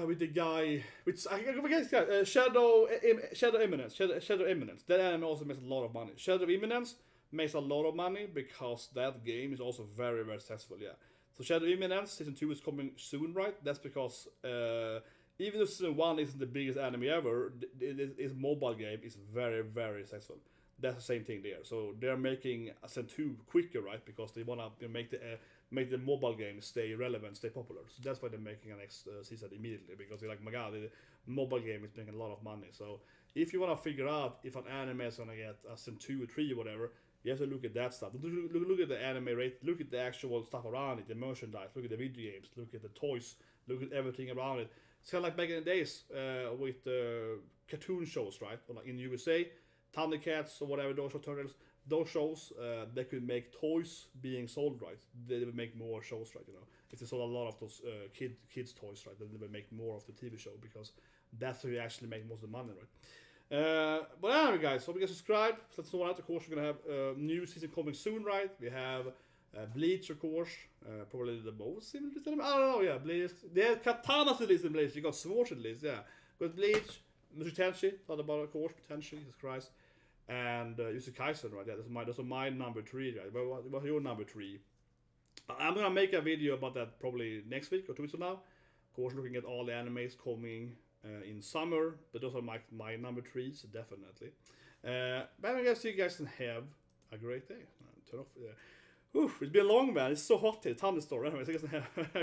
With the guy, which I forget, Shadow Imminence. Shadow Imminence. That anime also makes a lot of money. Shadow Imminence makes a lot of money because that game is also very successful. Yeah. So Shadow Imminence season 2 is coming soon, right? That's because even though season 1 isn't the biggest anime ever, its mobile game is very successful. That's the same thing there. So they're making a season 2 quicker, right? Because they wanna make the mobile game stay relevant, stay popular. So that's why they're making a next season immediately, because they're like, my god, the mobile game is making a lot of money. So if you wanna figure out if an anime is gonna get a season 2 or 3 or whatever, you have to look at that stuff. Look at the anime rate, look at the actual stuff around it, the merchandise, look at the video games, look at the toys, look at everything around it. It's kind of like back in the days with cartoon shows, right? Or like in USA, Thundercats or whatever, those are turtles. Those shows, they could make toys being sold, right? They would make more shows, right? You know, if they sold a lot of those kids toys, right, then they would make more of the TV show because that's where you actually make most of the money, right? But anyway, guys, so we can subscribe. So that's all right. Of course, we're gonna have new season coming soon, right? We have Bleach, of course, probably the most similar to them. I don't know, yeah, Bleach. They have Katanas at least in Bleach. You got Swords at least, yeah. Got Bleach, Mushoku Tensei, thought about, of course, Tensei, Jesus Christ, and Yusei Kaisen, right? Yeah, those are my number 3, right? But what's your number 3? I'm gonna make a video about that probably next week or 2 weeks from now. Of course, looking at all the animes coming in summer, but those are my number 3s, definitely. But I guess you guys can have a great day. Turn off. It's been long, man. It's so hot here. Thunderstorm. Anyway, so you guys can have